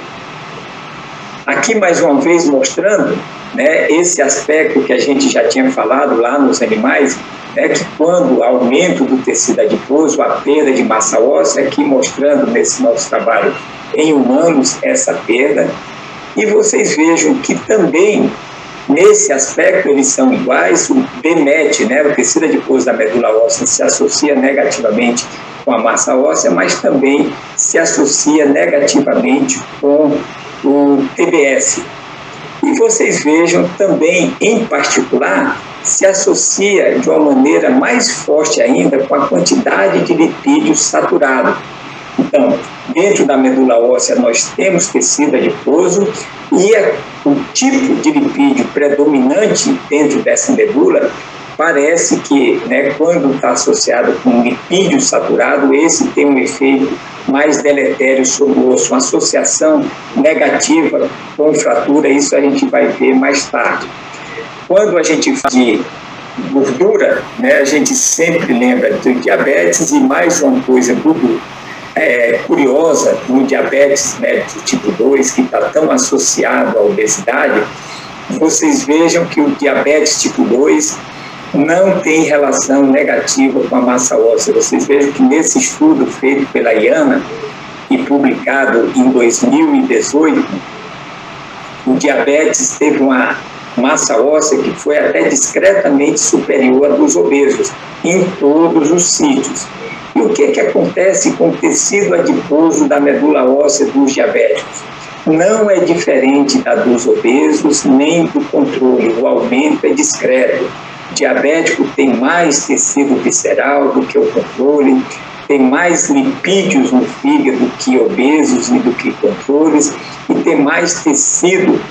Aqui, mais uma vez, mostrando, né, esse aspecto que a gente já tinha falado lá nos animais, que quando o aumento do tecido adiposo, a perda de massa óssea, aqui mostrando nesse nosso trabalho em humanos essa perda, e vocês vejam que também nesse aspecto eles são iguais. O BMET, o tecido adiposo da medula óssea, se associa negativamente com a massa óssea, mas também se associa negativamente com o TBS. E vocês vejam também, em particular, se associa de uma maneira mais forte ainda com a quantidade de lipídios saturados. Então, dentro da medula óssea nós temos tecido adiposo e o tipo de lipídio predominante dentro dessa medula parece que, quando está associado com lipídio saturado, esse tem um efeito mais deletério sobre o osso, uma associação negativa com fratura. Isso a gente vai ver mais tarde. Quando a gente fala de gordura, a gente sempre lembra do diabetes, e mais uma coisa curiosa no diabetes do tipo 2, que está tão associado à obesidade. Vocês vejam que o diabetes tipo 2 não tem relação negativa com a massa óssea. Vocês vejam que nesse estudo feito pela IANA e publicado em 2018, o diabetes teve uma massa óssea que foi até discretamente superior à dos obesos em todos os sítios. E o que acontece com o tecido adiposo da medula óssea dos diabéticos? Não é diferente da dos obesos nem do controle. O aumento é discreto. O diabético tem mais tecido visceral do que o controle, tem mais lipídios no fígado que obesos e do que controles, e tem mais tecido,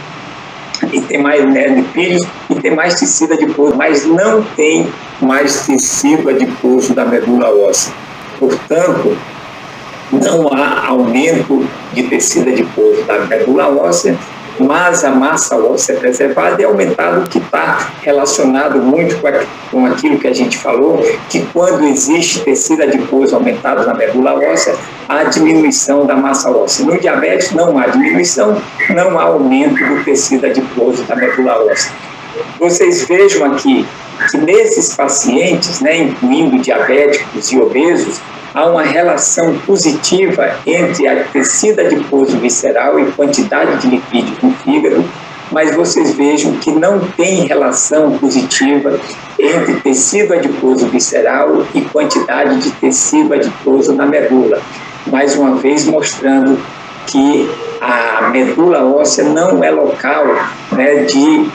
e tem mais lipídios, e tem mais tecido adiposo, mas não tem mais tecido adiposo da medula óssea. Portanto, não há aumento de tecido adiposo da medula óssea, mas a massa óssea preservada é aumentada, que está relacionado muito com aquilo que a gente falou, que quando existe tecido adiposo aumentado na medula óssea, há diminuição da massa óssea. No diabetes não há diminuição, não há aumento do tecido adiposo da medula óssea. Vocês vejam aqui que nesses pacientes, incluindo diabéticos e obesos, há uma relação positiva entre a tecido adiposo visceral e quantidade de lipídios no fígado, mas vocês vejam que não tem relação positiva entre tecido adiposo visceral e quantidade de tecido adiposo na medula. Mais uma vez mostrando que a medula óssea não é local de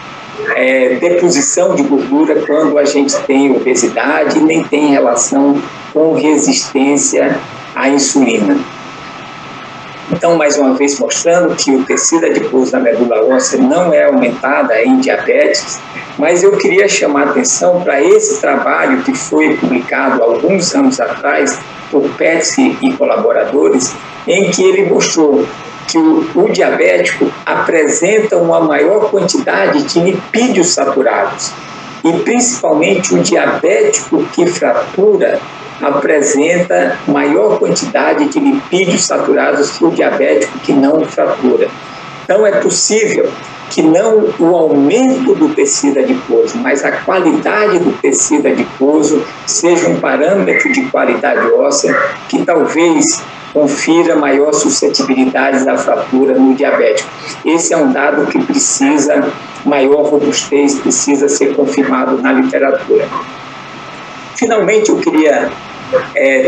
deposição de gordura quando a gente tem obesidade, nem tem relação com resistência à insulina. Então, mais uma vez mostrando que o tecido adiposo da medula óssea não é aumentada em diabetes, mas eu queria chamar a atenção para esse trabalho que foi publicado há alguns anos atrás por Petsky e colaboradores, em que ele mostrou que o diabético apresenta uma maior quantidade de lipídios saturados e principalmente o diabético que fratura apresenta maior quantidade de lipídios saturados que o diabético que não fratura. Então é possível que não o aumento do tecido adiposo, mas a qualidade do tecido adiposo seja um parâmetro de qualidade óssea que talvez confira maior suscetibilidade à fratura no diabético. Esse é um dado que precisa maior robustez, precisa ser confirmado na literatura. Finalmente, eu queria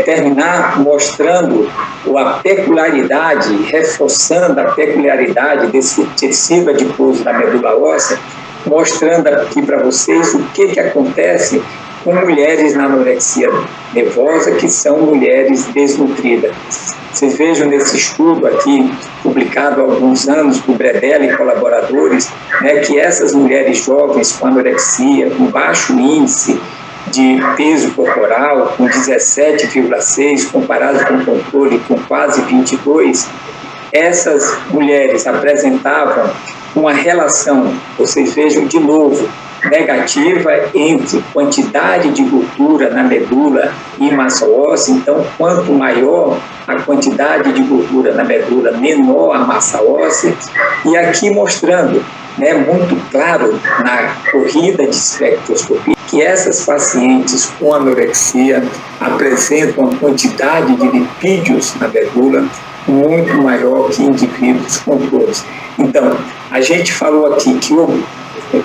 terminar mostrando a peculiaridade, reforçando a peculiaridade desse tecido adiposo da medula óssea, mostrando aqui para vocês o que acontece com mulheres na anorexia nervosa, que são mulheres desnutridas. Vocês vejam nesse estudo aqui, publicado há alguns anos por Bredella e colaboradores, que essas mulheres jovens com anorexia, com baixo índice de peso corporal, com 17,6, comparado com o controle com quase 22, essas mulheres apresentavam uma relação, vocês vejam de novo, negativa entre quantidade de gordura na medula e massa óssea. Então, quanto maior a quantidade de gordura na medula, menor a massa óssea. E aqui mostrando, muito claro na corrida de espectroscopia, que essas pacientes com anorexia apresentam uma quantidade de lipídios na medula muito maior que indivíduos controles. Então, a gente falou aqui que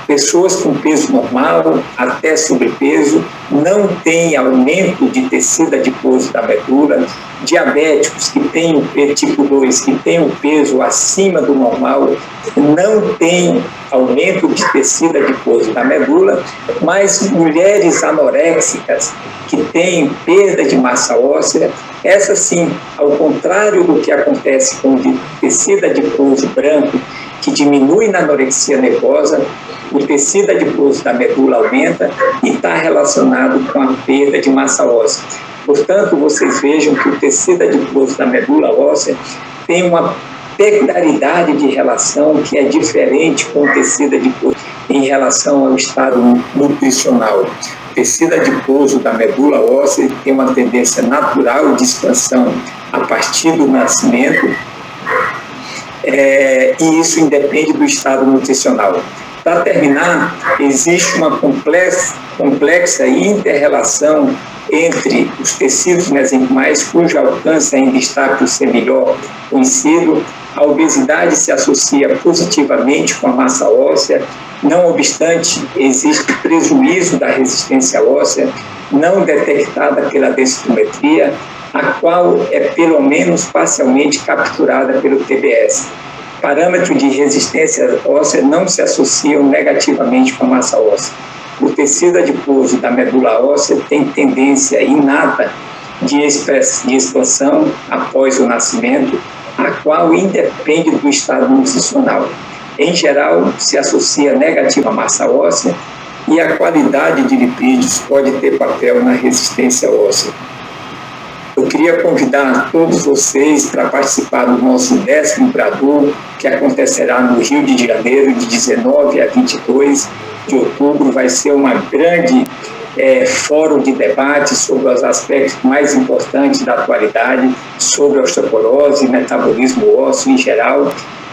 pessoas com peso normal até sobrepeso não têm aumento de tecido adiposo da medula, diabéticos que têm o tipo 2, que têm o peso acima do normal, não têm aumento de tecido adiposo da medula, mas mulheres anoréxicas que têm perda de massa óssea, essa sim, ao contrário do que acontece com o tecido adiposo branco, que diminui na anorexia nervosa, o tecido adiposo da medula aumenta e está relacionado com a perda de massa óssea. Portanto, vocês vejam que o tecido adiposo da medula óssea tem uma peculiaridade de relação que é diferente com o tecido adiposo em relação ao estado nutricional. O tecido adiposo da medula óssea tem uma tendência natural de expansão a partir do nascimento, e isso independe do estado nutricional. Para terminar, existe uma complexa inter-relação entre os tecidos mesenquimais, cujo alcance ainda está por ser melhor conhecido. A obesidade se associa positivamente com a massa óssea, não obstante, existe prejuízo da resistência óssea, não detectada pela densitometria, a qual é pelo menos parcialmente capturada pelo TBS. Parâmetros de resistência óssea não se associam negativamente com a massa óssea. O tecido adiposo da medula óssea tem tendência inata de expansão após o nascimento, a qual independe do estado nutricional. Em geral, se associa negativa à massa óssea e a qualidade de lipídios pode ter papel na resistência óssea. Eu queria convidar todos vocês para participar do nosso 10º Brador, que acontecerá no Rio de Janeiro, de 19 a 22 de outubro. Vai ser uma grande fórum de debate sobre os aspectos mais importantes da atualidade, sobre osteoporose e metabolismo ósseo em geral.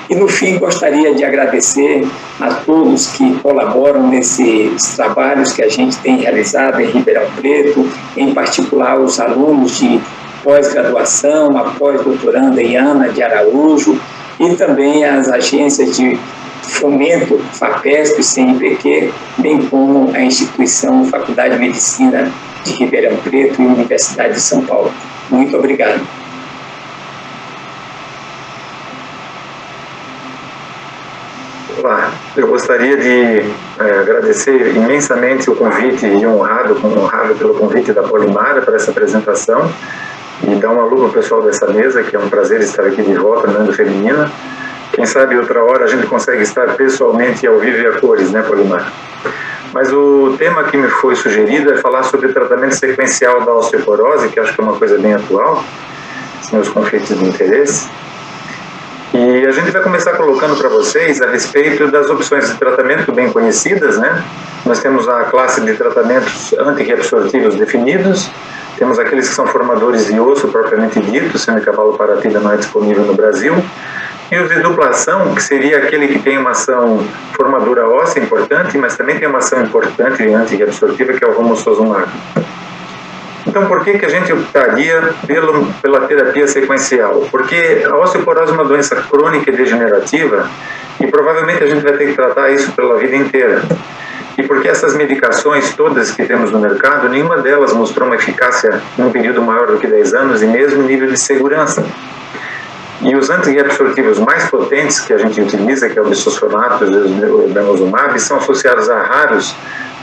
E, no fim, gostaria de agradecer a todos que colaboram nesses trabalhos que a gente tem realizado em Ribeirão Preto, em particular os alunos de pós-graduação, a pós-doutoranda Ana de Araújo, e também as agências de fomento, FAPESP e CNPq, bem como a instituição Faculdade de Medicina de Ribeirão Preto e Universidade de São Paulo. Muito obrigado. Olá, eu gostaria de agradecer imensamente o convite e honrado pelo convite da Polimara para essa apresentação e dar uma luva ao pessoal dessa mesa, que é um prazer estar aqui de volta no Endo Feminina. Quem sabe outra hora a gente consegue estar pessoalmente ao vivo e a cores, né, Polimara? Mas o tema que me foi sugerido é falar sobre o tratamento sequencial da osteoporose, que acho que é uma coisa bem atual, os meus conflitos de interesse. E a gente vai começar colocando para vocês a respeito das opções de tratamento bem conhecidas, né? Nós temos a classe de tratamentos antirreabsortivos definidos, temos aqueles que são formadores de osso propriamente dito, sendo que a baloparatida não é disponível no Brasil, e os de duplação, que seria aquele que tem uma ação formadora óssea importante, mas também tem uma ação importante antirreabsortiva, que é o romosozumab. Então, por que a gente optaria pela terapia sequencial? Porque a osteoporose é uma doença crônica e degenerativa e provavelmente a gente vai ter que tratar isso pela vida inteira. E porque essas medicações todas que temos no mercado, nenhuma delas mostrou uma eficácia num período maior do que 10 anos e mesmo nível de segurança. E os antirreabsortivos mais potentes que a gente utiliza, que é o bisfosfonato e o denosumab, são associados a raros,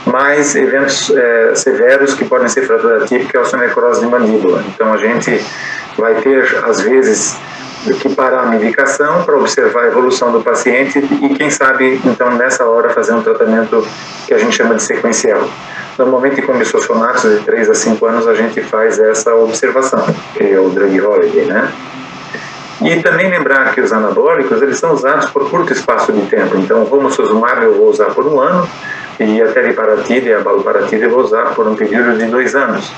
mas eventos severos que podem ser fratura típica e osteonecrose de mandíbula. Então a gente vai ter, às vezes, que parar a medicação para observar a evolução do paciente e, quem sabe, então, nessa hora, fazer um tratamento que a gente chama de sequencial. Normalmente, com bisfosfonatos de 3 a 5 anos, a gente faz essa observação, que é o drug holiday, né? E também lembrar que os anabólicos, eles são usados por curto espaço de tempo. Então, o romosozumab eu vou usar por 1 ano, e a teriparatida e a baloparatida eu vou usar por um período de 2 anos.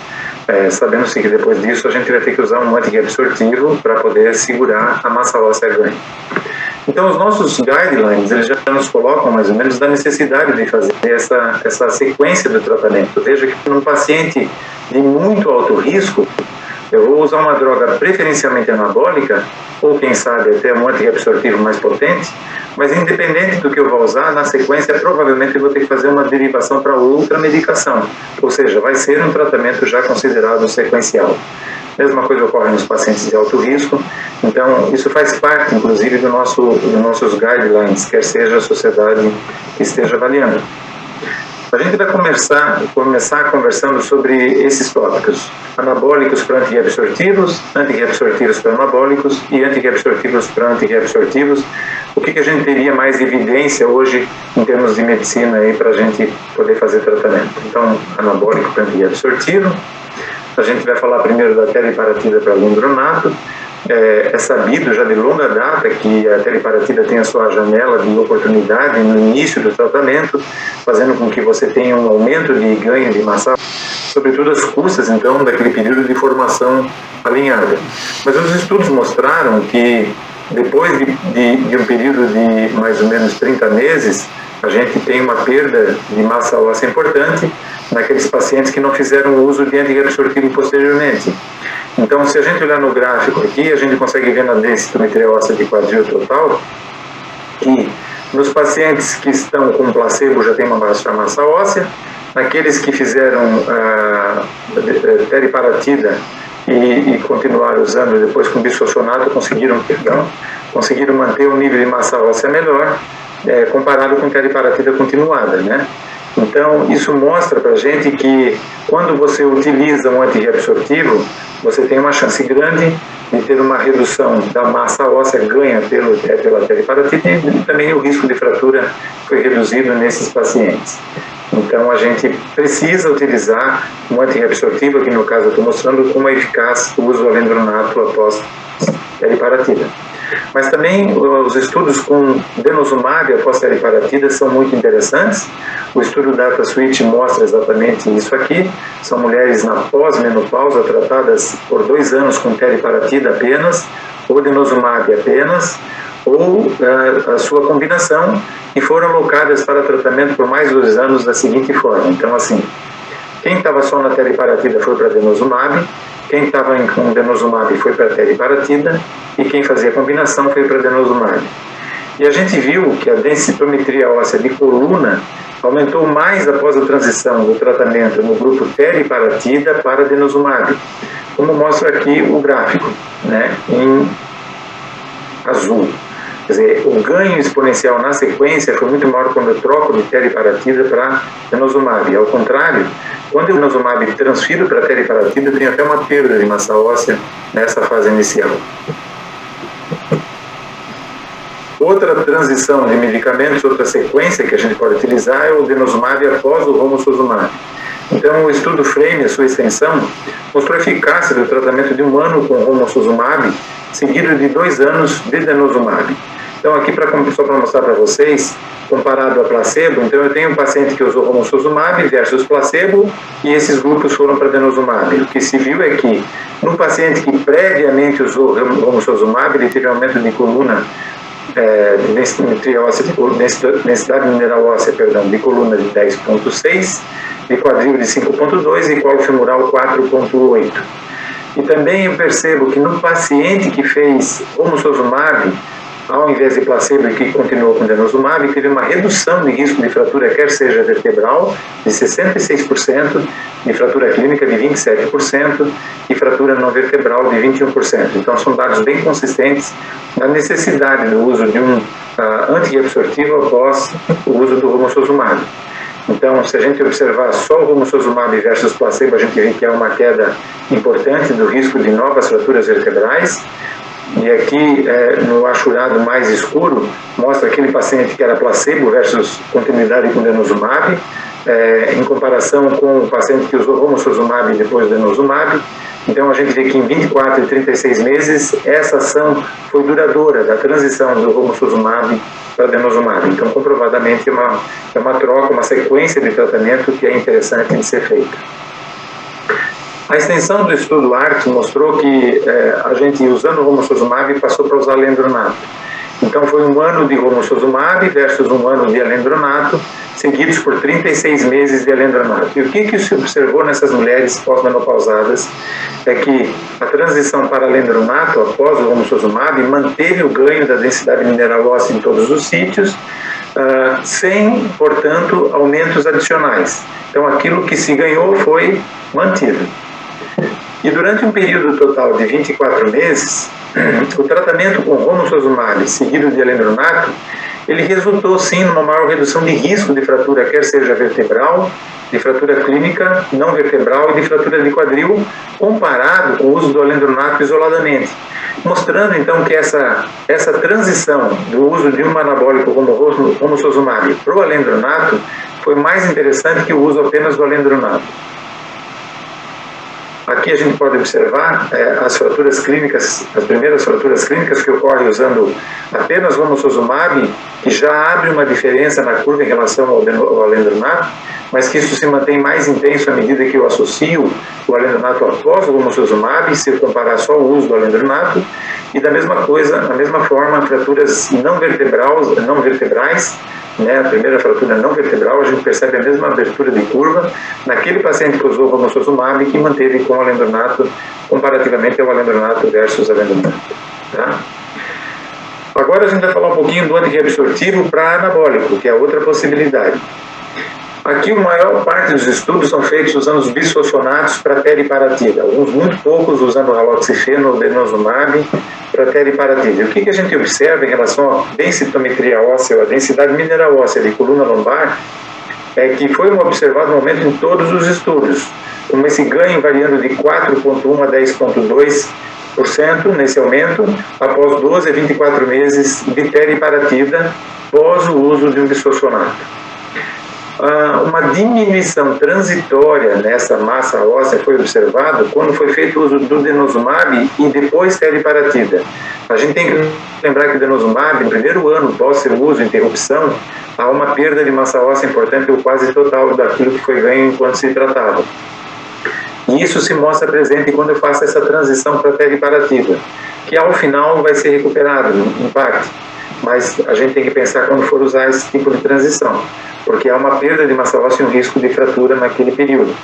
Sabendo-se que depois disso a gente vai ter que usar um antirreabsortivo para poder segurar a massa óssea ganha. Então, os nossos guidelines, eles já nos colocam mais ou menos da necessidade de fazer essa sequência do tratamento. Veja que num paciente de muito alto risco, eu vou usar uma droga preferencialmente anabólica, ou quem sabe até um antirreabsortivo mais potente, mas independente do que eu vou usar, na sequência provavelmente eu vou ter que fazer uma derivação para outra medicação, ou seja, vai ser um tratamento já considerado sequencial. Mesma coisa ocorre nos pacientes de alto risco, então isso faz parte inclusive dos nossos guidelines, quer seja a sociedade que esteja avaliando. A gente vai começar conversando sobre esses tópicos: anabólicos para antirreabsortivos, antirreabsortivos para anabólicos e antirreabsortivos para antirreabsortivos. O que a gente teria mais de evidência hoje em termos de medicina aí para a gente poder fazer tratamento? Então, anabólico para antirreabsortivo. A gente vai falar primeiro da teriparatida para alendronato. É sabido já de longa data que a teriparatida tem a sua janela de oportunidade no início do tratamento, fazendo com que você tenha um aumento de ganho de massa, sobretudo as custas, então, daquele período de formação alinhada. Mas os estudos mostraram que depois de um período de mais ou menos 30 meses, a gente tem uma perda de massa óssea importante naqueles pacientes que não fizeram uso de antirreabsortivo posteriormente. Então, se a gente olhar no gráfico aqui, a gente consegue ver na densitometria óssea de quadril total que nos pacientes que estão com placebo já tem uma baixa massa óssea, naqueles que fizeram teriparatida e continuaram usando depois com bisfosfonato, conseguiram manter um nível de massa óssea melhor comparado com teriparatida continuada, né? Então, isso mostra para a gente que quando você utiliza um antirreabsortivo, você tem uma chance grande de ter uma redução da massa óssea ganha pela teriparatida e também o risco de fratura foi reduzido nesses pacientes. Então, a gente precisa utilizar um antirreabsortivo, que no caso eu estou mostrando como é eficaz o uso do alendronato após teriparatida. Mas também os estudos com denosumab após teriparatida são muito interessantes. O estudo DataSwitch mostra exatamente isso aqui. São mulheres na pós-menopausa tratadas por 2 anos com teriparatida apenas, ou denosumab apenas, ou a sua combinação, e foram alocadas para tratamento por mais 2 anos da seguinte forma. Então, assim, quem estava só na teriparatida foi para denosumab, quem estava com denosumab foi para teriparatida e quem fazia combinação foi para denosumab. E a gente viu que a densitometria óssea de coluna aumentou mais após a transição do tratamento no grupo teriparatida para denosumab, como mostra aqui o gráfico, né, em azul. Quer dizer, o ganho exponencial na sequência foi muito maior quando eu troco de teriparatida para denosumab. Ao contrário, quando eu denosumab transfiro para teriparatida, eu tenho até uma perda de massa óssea nessa fase inicial. Outra transição de medicamentos, outra sequência que a gente pode utilizar é o denosumab após o romosozumab. Então, o estudo FRAME, a sua extensão, mostrou a eficácia do tratamento de 1 ano com romosozumab, seguido de 2 anos de denosumab. Então, aqui, só para mostrar para vocês, comparado a placebo, então eu tenho um paciente que usou romosozumab versus placebo, e esses grupos foram para denosumab. O que se viu é que, no paciente que previamente usou romosozumab, ele teve aumento de coluna, densidade mineral óssea, de coluna de 10,6, de quadril de 5,2 e colo femoral 4,8. E também eu percebo que no paciente que fez romosozumab, ao invés de placebo e que continuou com denosumab, teve uma redução de risco de fratura, quer seja vertebral, de 66%, de fratura clínica de 27% e fratura não vertebral de 21%. Então, são dados bem consistentes na necessidade do uso de um antireabsortivo após o uso do romosozumab. Então, se a gente observar só o romosozumab versus placebo, a gente vê que há uma queda importante do risco de novas fraturas vertebrais. E aqui, no achurado mais escuro, mostra aquele paciente que era placebo versus continuidade com denosumab, em comparação com o paciente que usou romosozumab e depois denosumab. Então, a gente vê que em 24 e 36 meses, essa ação foi duradoura da transição do romosozumab para denosumab. Então, comprovadamente, é uma troca, uma sequência de tratamento que é interessante de ser feita. A extensão do estudo ART mostrou que a gente, usando o romosozumab, passou para usar alendronato. Então, foi 1 ano de romosozumab versus 1 ano de alendronato, seguidos por 36 meses de alendronato. E o que se observou nessas mulheres pós-menopausadas é que a transição para alendronato após o romosozumab manteve o ganho da densidade mineral óssea em todos os sítios, sem, portanto, aumentos adicionais. Então, aquilo que se ganhou foi mantido. E durante um período total de 24 meses, o tratamento com romosozumab seguido de alendronato, ele resultou sim numa maior redução de risco de fratura, quer seja vertebral, de fratura clínica, não vertebral e de fratura de quadril, comparado com o uso do alendronato isoladamente. Mostrando então que essa transição do uso de um anabólico como o romosozumab para o alendronato foi mais interessante que o uso apenas do alendronato. Aqui a gente pode observar as fraturas clínicas, as primeiras fraturas clínicas que ocorrem usando apenas romosozumab, que já abre uma diferença na curva em relação ao alendronato, mas que isso se mantém mais intenso à medida que eu associo o alendronato após o romosozumab, se eu comparar só o uso do alendronato, e da mesma forma, fraturas não vertebrais, a primeira fratura não vertebral, a gente percebe a mesma abertura de curva naquele paciente que usou o romosozumab e que manteve com o alendronato, comparativamente ao alendronato versus alendronato. Tá? Agora a gente vai falar um pouquinho do antireabsortivo para anabólico, que é outra possibilidade. Aqui, a maior parte dos estudos são feitos usando os bisfosfonatos para teriparatida, alguns muito poucos usando raloxifeno ou denosumab para teriparatida. O que a gente observa em relação à densitometria óssea, ou a densidade mineral óssea de coluna lombar, é que foi observado um aumento em todos os estudos, com esse ganho variando de 4,1 a 10,2% nesse aumento, após 12 a 24 meses de teriparatida, pós o uso de um bisfosfonato. Uma diminuição transitória nessa massa óssea foi observada quando foi feito o uso do denosumab e depois teriparatida. A gente tem que lembrar que o denosumab, no primeiro ano pós seu uso e interrupção, há uma perda de massa óssea importante, ou quase total, daquilo que foi ganho enquanto se tratava. E isso se mostra presente quando eu faço essa transição para teriparatida, que ao final vai ser recuperado, em parte. Mas a gente tem que pensar quando for usar esse tipo de transição, porque há uma perda de massa óssea e um risco de fratura naquele período.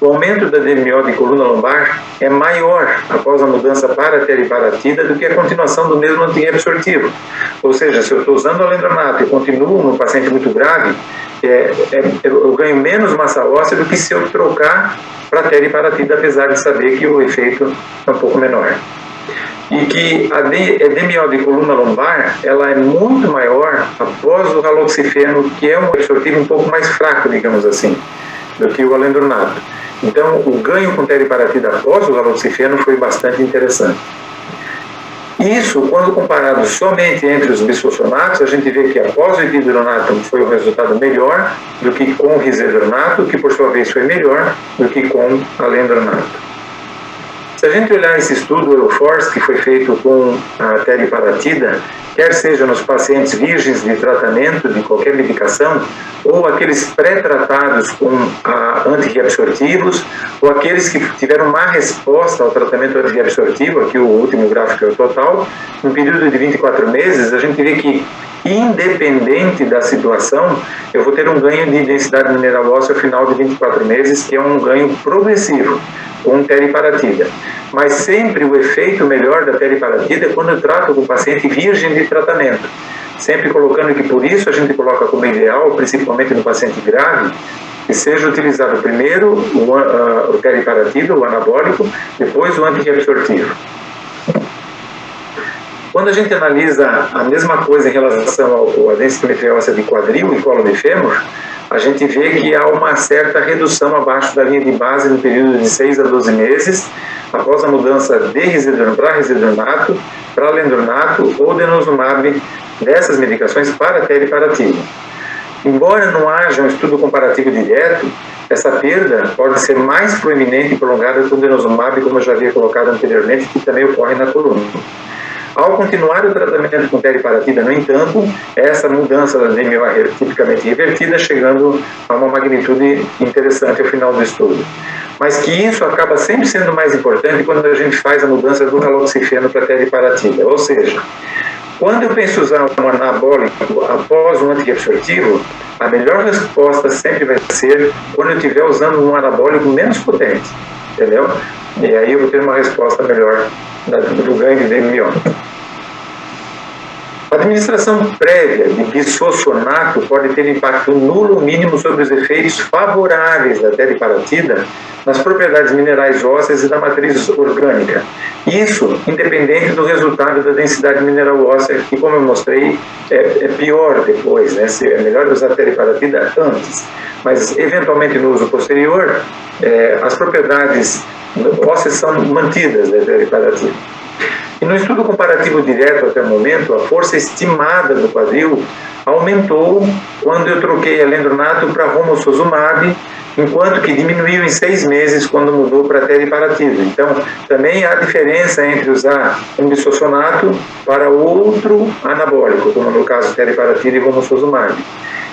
O aumento da DMO de coluna lombar é maior após a mudança para a teriparatida do que a continuação do mesmo antireabsortivo. Ou seja, se eu estou usando o alendronato e continuo num paciente muito grave, eu ganho menos massa óssea do que se eu trocar para a teriparatida, apesar de saber que o efeito é um pouco menor. e que a DMO de coluna lombar ela é muito maior após o raloxifeno, que é um absortivo um pouco mais fraco, digamos assim, do que o alendronato. Então, o ganho com teriparatida após o raloxifeno foi bastante interessante. Isso, quando comparado somente entre os bisfosfonatos, a gente vê que após o etidronato foi um resultado melhor do que com o risodronato, que por sua vez foi melhor do que com alendronato. Se a gente olhar esse estudo EUFORCE, que foi feito com a teriparatida, quer seja nos pacientes virgens de tratamento de qualquer medicação, ou aqueles pré-tratados com antirreabsortivos, ou aqueles que tiveram má resposta ao tratamento antirreabsortivo, aqui o último gráfico é o total, no período de 24 meses, a gente vê que, independente da situação, eu vou ter um ganho de densidade mineral óssea ao final de 24 meses, que é um ganho progressivo, com teriparatida. Mas sempre o efeito melhor da teriparatida é quando eu trato com o paciente virgem de tratamento. Sempre colocando que por isso a gente coloca como ideal, principalmente no paciente grave, que seja utilizado primeiro o teriparatida, o anabólico, depois o antirreabsortivo. Quando a gente analisa a mesma coisa em relação à densitometria óssea de quadril e colo de fêmur, a gente vê que há uma certa redução abaixo da linha de base no período de 6 a 12 meses, após a mudança de risodronato para risodronato, para alendronato ou denosumab dessas medicações para teriparatida. Embora não haja um estudo comparativo direto, essa perda pode ser mais proeminente e prolongada com o denosumab, como eu já havia colocado anteriormente, que também ocorre na coluna. Ao continuar o tratamento com teriparatida, no entanto, essa mudança da DMO é tipicamente revertida, chegando a uma magnitude interessante ao final do estudo. Mas que isso acaba sempre sendo mais importante quando a gente faz a mudança do raloxifeno para teriparatida. Ou seja, quando eu penso usar um anabólico após um antirreabsortivo, a melhor resposta sempre vai ser quando eu estiver usando um anabólico menos potente, entendeu? E aí eu vou ter uma resposta melhor do ganho de DMO. A administração prévia de bisfosfonato pode ter impacto nulo ou mínimo sobre os efeitos favoráveis da teriparatida nas propriedades minerais ósseas e da matriz orgânica. Isso independente do resultado da densidade mineral óssea, que, como eu mostrei, é pior depois, né? É melhor usar teriparatida antes. Mas, eventualmente, no uso posterior, as propriedades ósseas são mantidas da teriparatida. E no estudo comparativo direto até o momento, a força estimada do quadril aumentou quando eu troquei alendronato para romosozumab, enquanto que diminuiu em 6 meses quando mudou para teriparatida. Então, também há diferença entre usar um bisfosfonato para outro anabólico, como no caso teriparatida e romosozumab.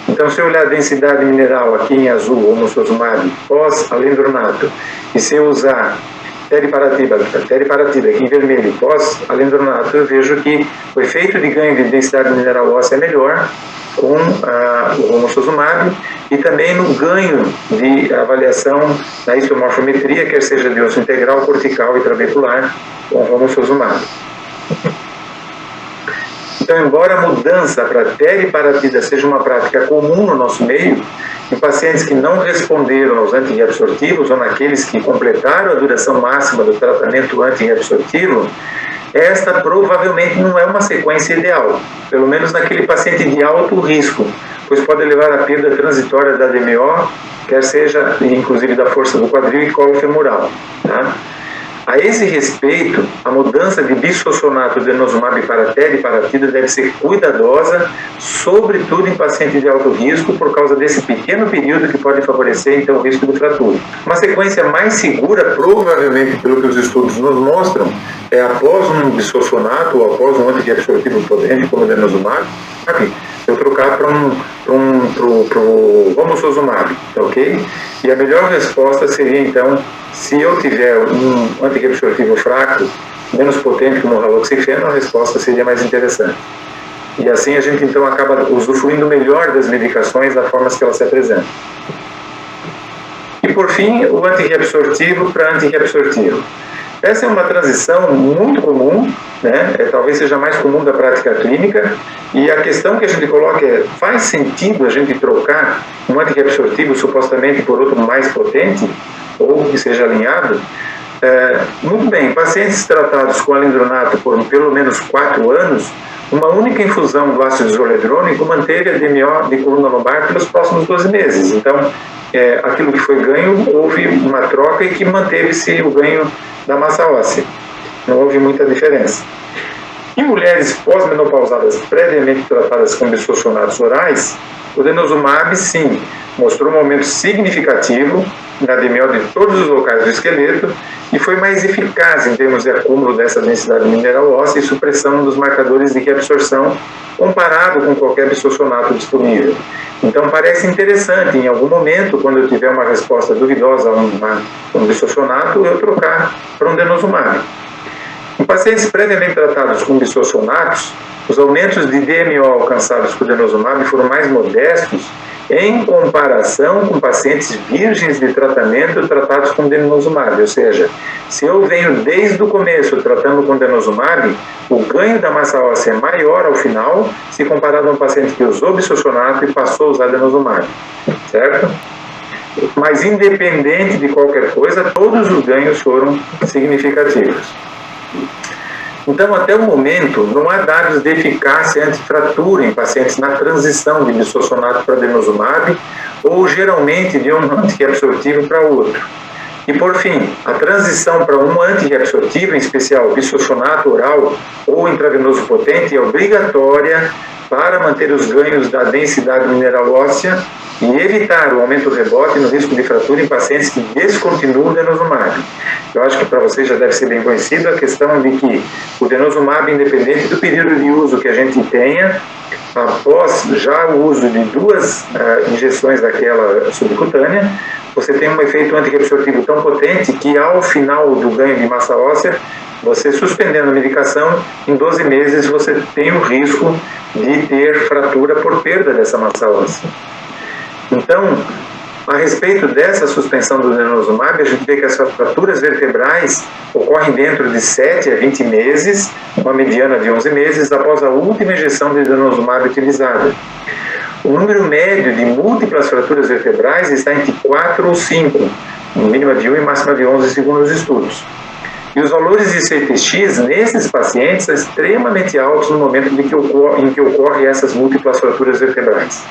Então, se eu olhar a densidade mineral aqui em azul, romosozumab, pós-alendronato, e se eu usar teriparatida aqui em vermelho, pós-alendronato, eu vejo que o efeito de ganho de densidade mineral óssea é melhor com o romosozumab e também no ganho de avaliação da isomorfometria, quer seja de osso integral, cortical e trabecular, com o romosozumab. Então, embora a mudança para teriparatida seja uma prática comum no nosso meio, em pacientes que não responderam aos antirreabsortivos ou naqueles que completaram a duração máxima do tratamento antirreabsortivo, esta provavelmente não é uma sequência ideal, pelo menos naquele paciente de alto risco, pois pode levar à perda transitória da DMO, quer seja inclusive da força do quadril e colo femoral. Tá? A esse respeito, a mudança de bisfosfonato denosumab para teriparatida deve ser cuidadosa, sobretudo em pacientes de alto risco, por causa desse pequeno período que pode favorecer então o risco de fratura. Uma sequência mais segura, provavelmente pelo que os estudos nos mostram, é após um bisfosfonato ou após um antirreabsortivo potente como o denosumab, eu trocar para o romosozumab, ok? E a melhor resposta seria, então, se eu tiver um antirreabsortivo fraco, menos potente como o raloxifeno, a resposta seria mais interessante. E assim a gente, então, acaba usufruindo melhor das medicações da forma que elas se apresentam. E, por fim, o antirreabsortivo para antirreabsortivo. Essa é uma transição muito comum, né? Talvez seja mais comum da prática clínica, e a questão que a gente coloca é: faz sentido a gente trocar um antirreabsortivo supostamente por outro mais potente, ou que seja alinhado? Muito bem, pacientes tratados com alendronato por pelo menos 4 anos, uma única infusão do ácido isoledrônico manteve a DMO de coluna lombar pelos próximos 12 meses. Então, aquilo que foi ganho, houve uma troca e que manteve-se o ganho da massa óssea. Não houve muita diferença. Em mulheres pós-menopausadas previamente tratadas com bisfosfonatos orais, o denosumab, sim, mostrou um aumento significativo na DMO de todos os locais do esqueleto e foi mais eficaz em termos de acúmulo dessa densidade mineral óssea e supressão dos marcadores de reabsorção comparado com qualquer bisfosfonato disponível. Então parece interessante, em algum momento, quando eu tiver uma resposta duvidosa a um bisfosfonato, eu trocar para um denosumab. Em pacientes previamente tratados com bisfosfonatos, os aumentos de DMO alcançados com o denosumab foram mais modestos em comparação com pacientes virgens de tratamento tratados com denosumab. Ou seja, se eu venho desde o começo tratando com denosumab, o ganho da massa óssea é maior ao final, se comparado a um paciente que usou bisfosfonato e passou a usar denosumab, certo? Mas independente de qualquer coisa, todos os ganhos foram significativos. Então, até o momento, não há dados de eficácia antifratura em pacientes na transição de bisfosfonato para denosumab ou, geralmente, de um antirreabsortivo para outro. E, por fim, a transição para um antirreabsortivo, em especial bisfosfonato oral ou intravenoso potente, é obrigatória para manter os ganhos da densidade mineral óssea e evitar o aumento do rebote no risco de fratura em pacientes que descontinuam o denosumab. Eu acho que para vocês já deve ser bem conhecido a questão de que o denosumab, independente do período de uso que a gente tenha, após já o uso de 2 injeções daquela subcutânea, você tem um efeito antirreabsortivo tão potente que ao final do ganho de massa óssea, você suspendendo a medicação, em 12 meses você tem o risco de ter fratura por perda dessa massa óssea. Então, a respeito dessa suspensão do denosumab, a gente vê que as fraturas vertebrais ocorrem dentro de 7 a 20 meses, uma mediana de 11 meses, após a última injeção de denosumab utilizada. O número médio de múltiplas fraturas vertebrais está entre 4 ou 5, mínima de 1 e máxima de 11, segundo os estudos. E os valores de CTX nesses pacientes são extremamente altos no momento em que ocorrem essas múltiplas fraturas vertebrais.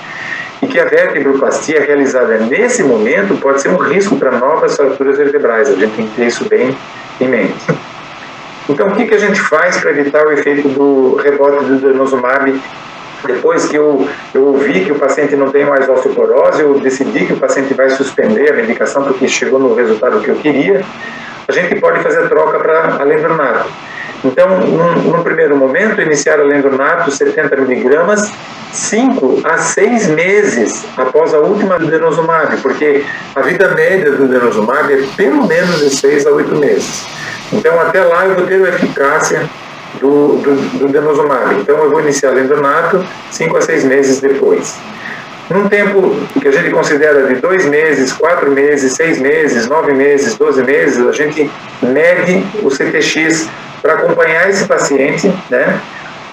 E que a vertebroplastia realizada nesse momento pode ser um risco para novas fraturas vertebrais. A gente tem que ter isso bem em mente. Então, o que a gente faz para evitar o efeito do rebote do denosumab? Depois que eu ouvi que o paciente não tem mais osteoporose, eu decidi que o paciente vai suspender a medicação porque chegou no resultado que eu queria, a gente pode fazer a troca para alendronato. Então, num primeiro momento, iniciar alendronato 70 mg 5 a 6 meses após a última do denosumab, porque a vida média do denosumab é pelo menos de 6 a 8 meses. Então, até lá eu vou ter a eficácia do denosumab. Então, eu vou iniciar alendronato 5 a 6 meses depois. Num tempo que a gente considera de 2 meses, 4 meses, 6 meses, 9 meses, 12 meses, a gente mede o CTX para acompanhar esse paciente, né?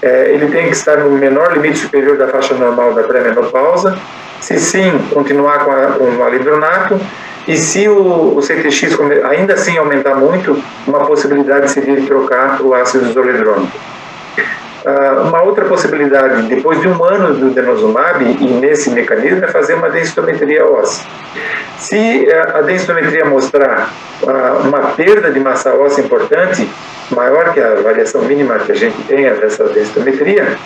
Ele tem que estar no menor limite superior da faixa normal da pré-menopausa, se sim, continuar com o alendronato, e se o CTX ainda assim aumentar muito, uma possibilidade seria de trocar o ácido isoledrônico. Uma outra possibilidade, depois de 1 ano do denosumab, e nesse mecanismo, é fazer uma densitometria óssea. Se a densitometria mostrar uma perda de massa óssea importante, maior que a variação mínima que a gente tenha dessa densitometria,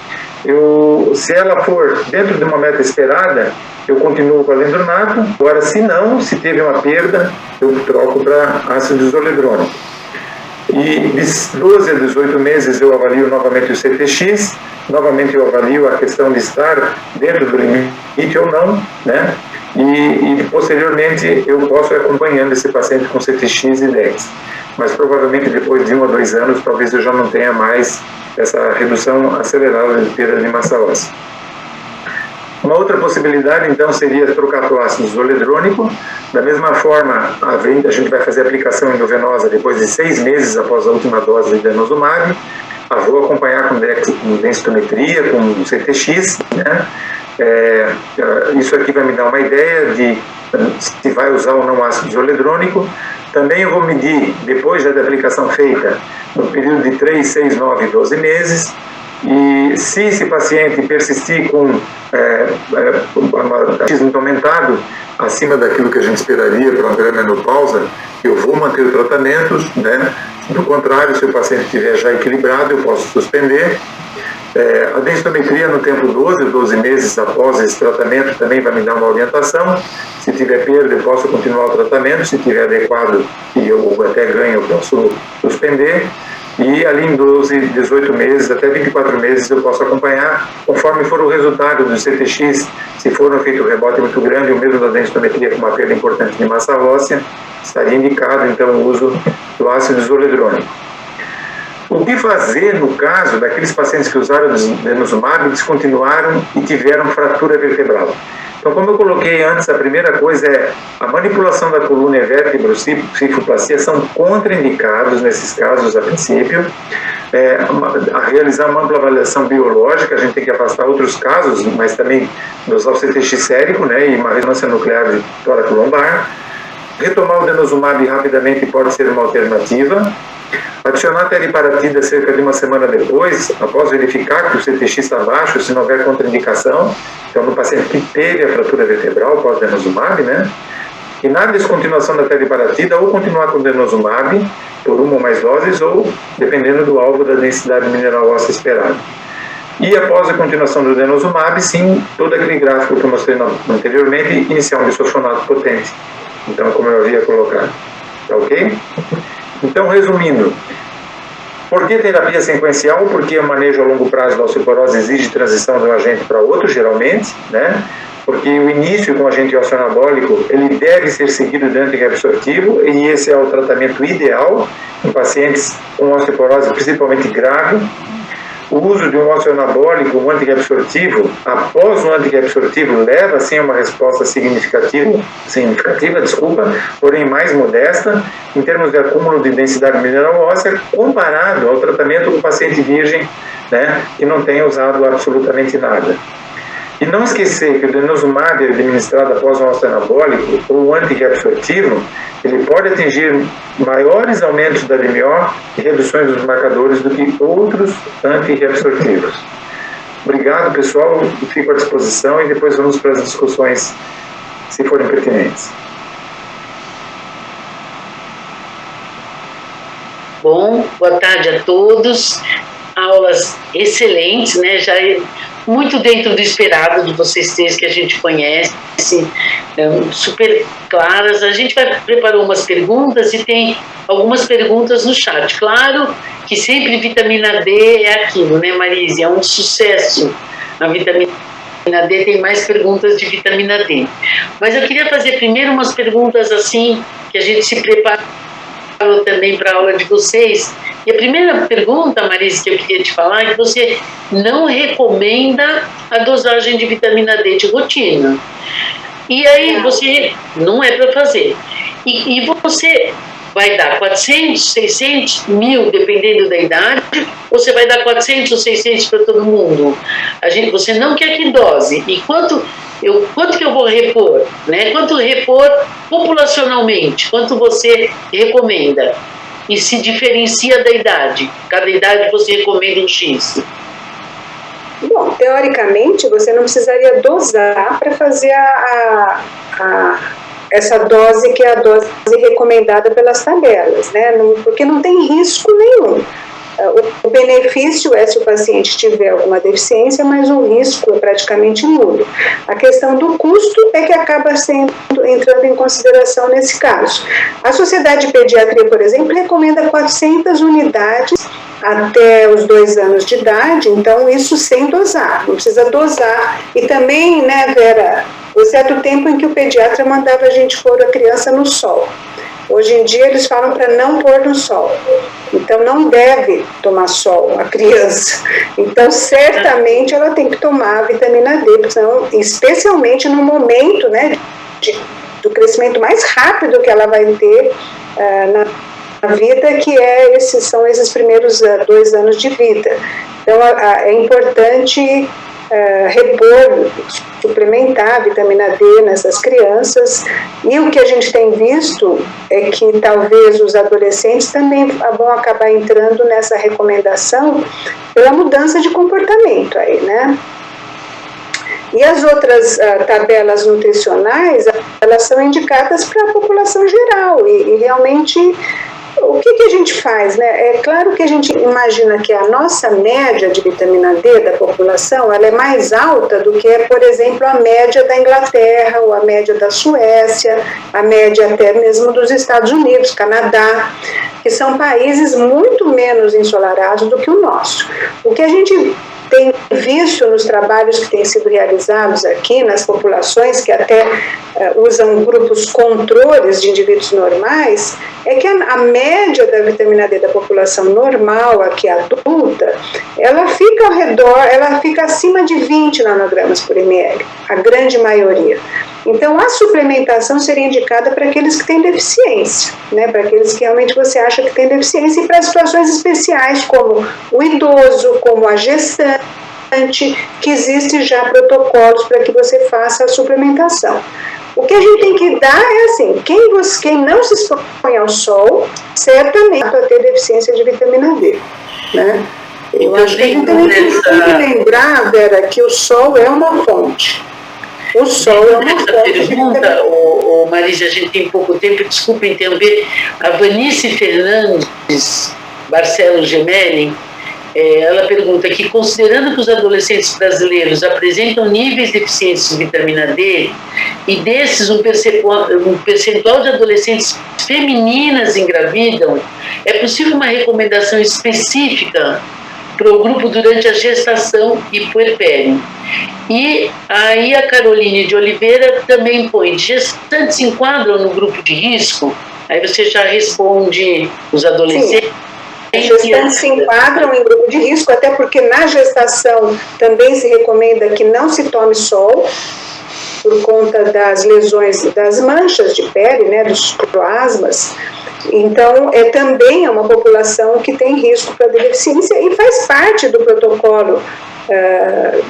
se ela for dentro de uma meta esperada, eu continuo com o alendronato. Agora, se não, se teve uma perda, eu troco para ácido isoledrônico. E de 12 a 18 meses eu avalio novamente o CTX, novamente eu avalio a questão de estar dentro do limite ou não, né? E posteriormente eu posso ir acompanhando esse paciente com CTX e DEX. Mas provavelmente depois de 1 a 2 anos, talvez eu já não tenha mais essa redução acelerada de perda de massa óssea. Uma outra possibilidade, então, seria trocar para o ácido isoledrônico. Da mesma forma, a gente vai fazer a aplicação endovenosa depois de 6 meses após a última dose de denosumab. Vou acompanhar com densitometria, com CTX, né? Isso aqui vai me dar uma ideia de se vai usar ou não ácido isoledrônico. Também eu vou medir, depois da aplicação feita, no período de 3, 6, 9 e 12 meses, e se esse paciente persistir com um aumentado acima daquilo que a gente esperaria para uma pré-menopausa, eu vou manter o tratamento, né? Do contrário, se o paciente estiver já equilibrado, eu posso suspender. A densitometria no tempo 12 meses após esse tratamento também vai me dar uma orientação. Se tiver perda, eu posso continuar o tratamento. Se tiver adequado e eu até ganho, eu posso suspender. E ali em 12, 18 meses, até 24 meses, eu posso acompanhar, conforme for o resultado do CTX. Se for um efeito rebote muito grande, ou mesmo da densitometria com uma perda importante de massa óssea, estaria indicado, então, o uso do ácido isoledrônico. O que fazer no caso daqueles pacientes que usaram denosumab, descontinuaram e tiveram fratura vertebral? Então, como eu coloquei antes, a primeira coisa é a manipulação da coluna e vértebra, cifroplastia, são contraindicados nesses casos a princípio. A realizar uma ampla avaliação biológica, a gente tem que afastar outros casos, mas também usar o CTX sérico, né, e uma ressonância nuclear de tórax lombar. Retomar o denosumab rapidamente pode ser uma alternativa. Adicionar teriparatida cerca de uma semana depois, após verificar que o CTX está baixo, se não houver contraindicação. Então, no paciente que teve a fratura vertebral pós-denosumab, né? E na descontinuação da teriparatida, ou continuar com o denosumab por uma ou mais doses, ou dependendo do alvo da densidade mineral óssea esperada. E após a continuação do denosumab, sim, todo aquele gráfico que eu mostrei anteriormente, iniciar um bisfosfonato potente. Então, como eu havia colocado. Tá ok? Então, resumindo, por que terapia sequencial? Porque o manejo a longo prazo da osteoporose exige transição de um agente para outro, geralmente, né? Porque o início com agente osteoanabólico, ele deve ser seguido de antireabsortivo, e esse é o tratamento ideal em pacientes com osteoporose principalmente grave. O uso de um osteoanabólico, um antireabsortivo, após um antireabsortivo, leva sim a uma resposta significativa, porém mais modesta, em termos de acúmulo de densidade mineral óssea, comparado ao tratamento do paciente virgem, né, que não tenha usado absolutamente nada. E não esquecer que o denosumab administrado após um osteoanabólico ou um antireabsortivo, ele pode atingir maiores aumentos da DMO e reduções dos marcadores do que outros antireabsortivos. Obrigado, pessoal. Fico à disposição e depois vamos para as discussões, se forem pertinentes. Bom, boa tarde a todos. Aulas excelentes, né? Já muito dentro do esperado de vocês três que a gente conhece, super claras. A gente preparou umas perguntas e tem algumas perguntas no chat. Claro que sempre vitamina D é aquilo, né, Marise? É um sucesso. A vitamina D tem mais perguntas de vitamina D. Mas eu queria fazer primeiro umas perguntas assim, que a gente se preparou também para a aula de vocês. E a primeira pergunta, Marise, que eu queria te falar é que você não recomenda a dosagem de vitamina D de rotina. E aí você não é para fazer. E você vai dar 400, 600, 1000, dependendo da idade, ou você vai dar 400 ou 600 para todo mundo? Você não quer que dose. E quanto que eu vou repor? Né? Quanto repor populacionalmente? Quanto você recomenda? E se diferencia da idade. Cada idade você recomenda um X. Bom, teoricamente, você não precisaria dosar para fazer essa dose que é a dose recomendada pelas tabelas, né? Porque não tem risco nenhum. O benefício é se o paciente tiver alguma deficiência, mas o risco é praticamente nulo. A questão do custo é que acaba entrando em consideração nesse caso. A Sociedade de Pediatria, por exemplo, recomenda 400 unidades até os 2 anos de idade, então isso sem dosar, não precisa dosar. E também, né, Vera, o certo tempo em que o pediatra mandava a gente pôr a criança no sol. Hoje em dia eles falam para não pôr no sol. Então não deve tomar sol a criança. Então certamente ela tem que tomar a vitamina D, senão, especialmente no momento, né, do crescimento mais rápido que ela vai ter na vida, que são esses primeiros 2 anos de vida. Então é importante repor, suplementar a vitamina D nessas crianças. E o que a gente tem visto é que talvez os adolescentes também vão acabar entrando nessa recomendação pela mudança de comportamento aí, né? E as outras tabelas nutricionais, elas são indicadas para a população geral e realmente o que a gente faz, né? É claro que a gente imagina que a nossa média de vitamina D da população, ela é mais alta do que, por exemplo, a média da Inglaterra ou a média da Suécia, a média até mesmo dos Estados Unidos, Canadá, que são países muito menos ensolarados do que o nosso. O que a gente tem visto nos trabalhos que têm sido realizados aqui, nas populações que até usam grupos controles de indivíduos normais, é que a média da vitamina D da população normal, aqui adulta, ela fica ao redor, ela fica acima de 20 nanogramas por ml, a grande maioria. Então, a suplementação seria indicada para aqueles que têm deficiência, né? Para aqueles que realmente você acha que tem deficiência e para situações especiais, como o idoso, como a gestante, que existe já protocolos para que você faça a suplementação. O que a gente tem que dar é assim, quem não se expõe ao sol, certamente vai ter deficiência de vitamina D, né? Eu acho que a gente também tem que lembrar, Vera, que o sol é uma fonte. O sol é uma fonte. Pergunta, Marisa, a gente tem pouco tempo, desculpa interromper. A Vanice Fernandes Barcelos Gemelli, ela pergunta que, considerando que os adolescentes brasileiros apresentam níveis deficientes de vitamina D, e desses um percentual de adolescentes femininas engravidam, é possível uma recomendação específica para o grupo durante a gestação e puerpério? E aí a Caroline de Oliveira também põe: gestantes se enquadram no grupo de risco? Aí você já responde os adolescentes. Sim. Gestantes se enquadram em grupo de risco, até porque na gestação também se recomenda que não se tome sol, por conta das lesões, das manchas de pele, né, dos croasmas. Então, também é uma população que tem risco para deficiência e faz parte do protocolo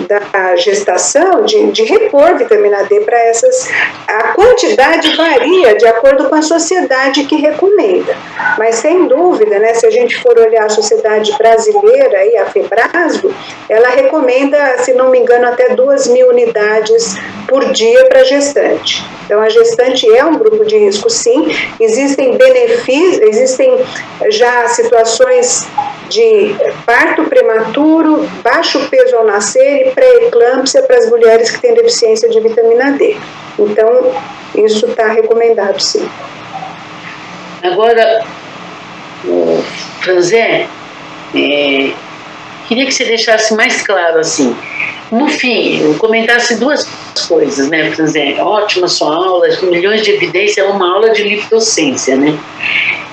da gestação de repor vitamina D para essas. A quantidade varia de acordo com a sociedade que recomenda, mas sem dúvida, né, se a gente for olhar a sociedade brasileira, aí, a FEBRASGO, ela recomenda, se não me engano, até 2.000 unidades por dia para gestante. Então, a gestante é um grupo de risco, sim. Existem benefícios, existem já situações de parto prematuro, baixo peso ao nascer e pré-eclâmpsia para as mulheres que têm deficiência de vitamina D. Então, isso está recomendado, sim. Agora, Franzé, queria que você deixasse mais claro, assim, no fim, comentasse duas coisas, né, Franzé? Ótima sua aula, milhões de evidências, é uma aula de livre docência, né?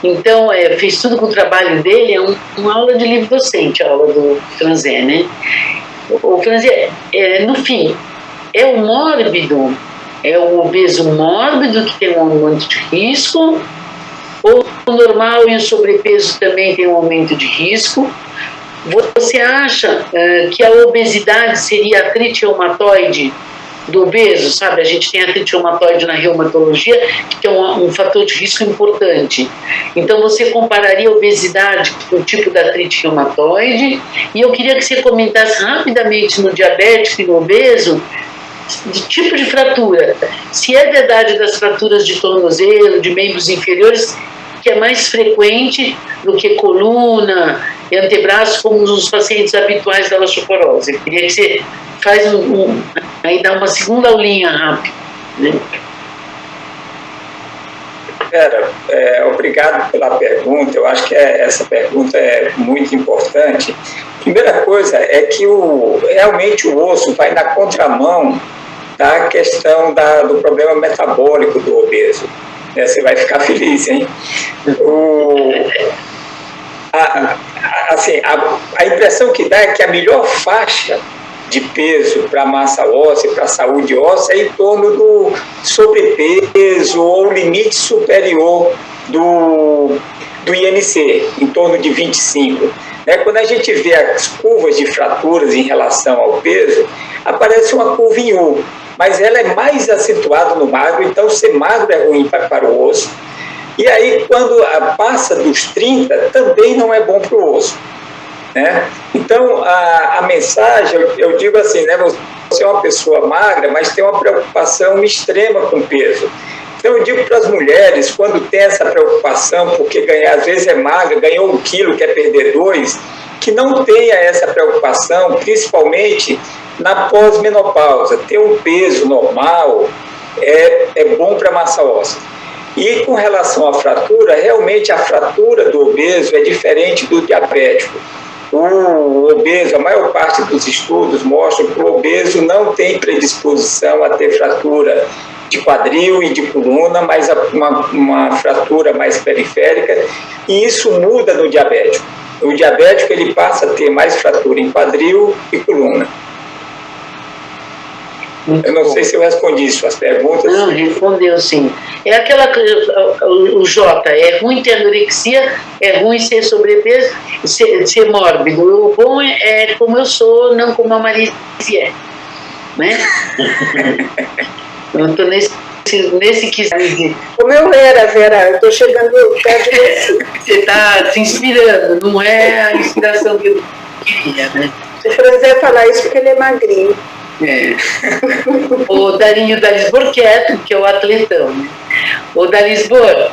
Então, fez tudo com o trabalho dele, é uma aula de livre docente, a aula do Franzé, né? O Franzé, no fim, é o mórbido, é o obeso mórbido que tem um aumento de risco, ou o normal e o sobrepeso também tem um aumento de risco? Você acha que a obesidade seria a artrite reumatoide do obeso, sabe? A gente tem artrite reumatoide na reumatologia, que é um fator de risco importante. Então, você compararia a obesidade com o tipo da artrite reumatoide, e eu queria que você comentasse rapidamente no diabético e no obeso, de tipo de fratura. Se é verdade das fraturas de tornozelo, de membros inferiores, que é mais frequente do que coluna e antebraço, como nos pacientes habituais da osteoporose. Eu queria que você aí dá uma segunda aulinha rápida, né? Obrigado pela pergunta. Eu acho que essa pergunta é muito importante. Primeira coisa é que realmente o osso vai na contramão da questão do problema metabólico do obeso. Você vai ficar feliz, hein? A impressão que dá é que a melhor faixa de peso para a massa óssea, para a saúde óssea, é em torno do sobrepeso ou limite superior do IMC, em torno de 25. Quando a gente vê as curvas de fraturas em relação ao peso, aparece uma curva em U, mas ela é mais acentuada no magro, então ser magro é ruim para o osso. E aí, quando passa dos 30, também não é bom para o osso, né? Então, a mensagem, eu digo assim, né? Você é uma pessoa magra, mas tem uma preocupação extrema com o peso. Então, eu digo para as mulheres, quando tem essa preocupação, porque às vezes é magra, ganhou 1 quilo, quer perder 2, que não tenha essa preocupação, principalmente na pós-menopausa. Ter um peso normal é bom para a massa óssea. E com relação à fratura, realmente a fratura do obeso é diferente do diabético. O obeso, a maior parte dos estudos mostram que o obeso não tem predisposição a ter fratura de quadril e de coluna, mas uma fratura mais periférica, e isso muda no diabético. O diabético ele passa a ter mais fratura em quadril e coluna. Eu não sei se eu respondi suas perguntas. Não, respondeu sim. É aquela o J, é ruim ter anorexia, é ruim ser sobrepeso, ser mórbido. O bom é como eu sou, não como a Marise é, né? Eu estou nesse quesito. Como eu era, Vera, eu estou chegando perto de você. Você está se inspirando, não é a inspiração que eu queria, né? Se o Franzé falar isso porque ele é magrinho. É. O Darinho da Lisboa quieto, que é o atletão, né? O da Lisboa,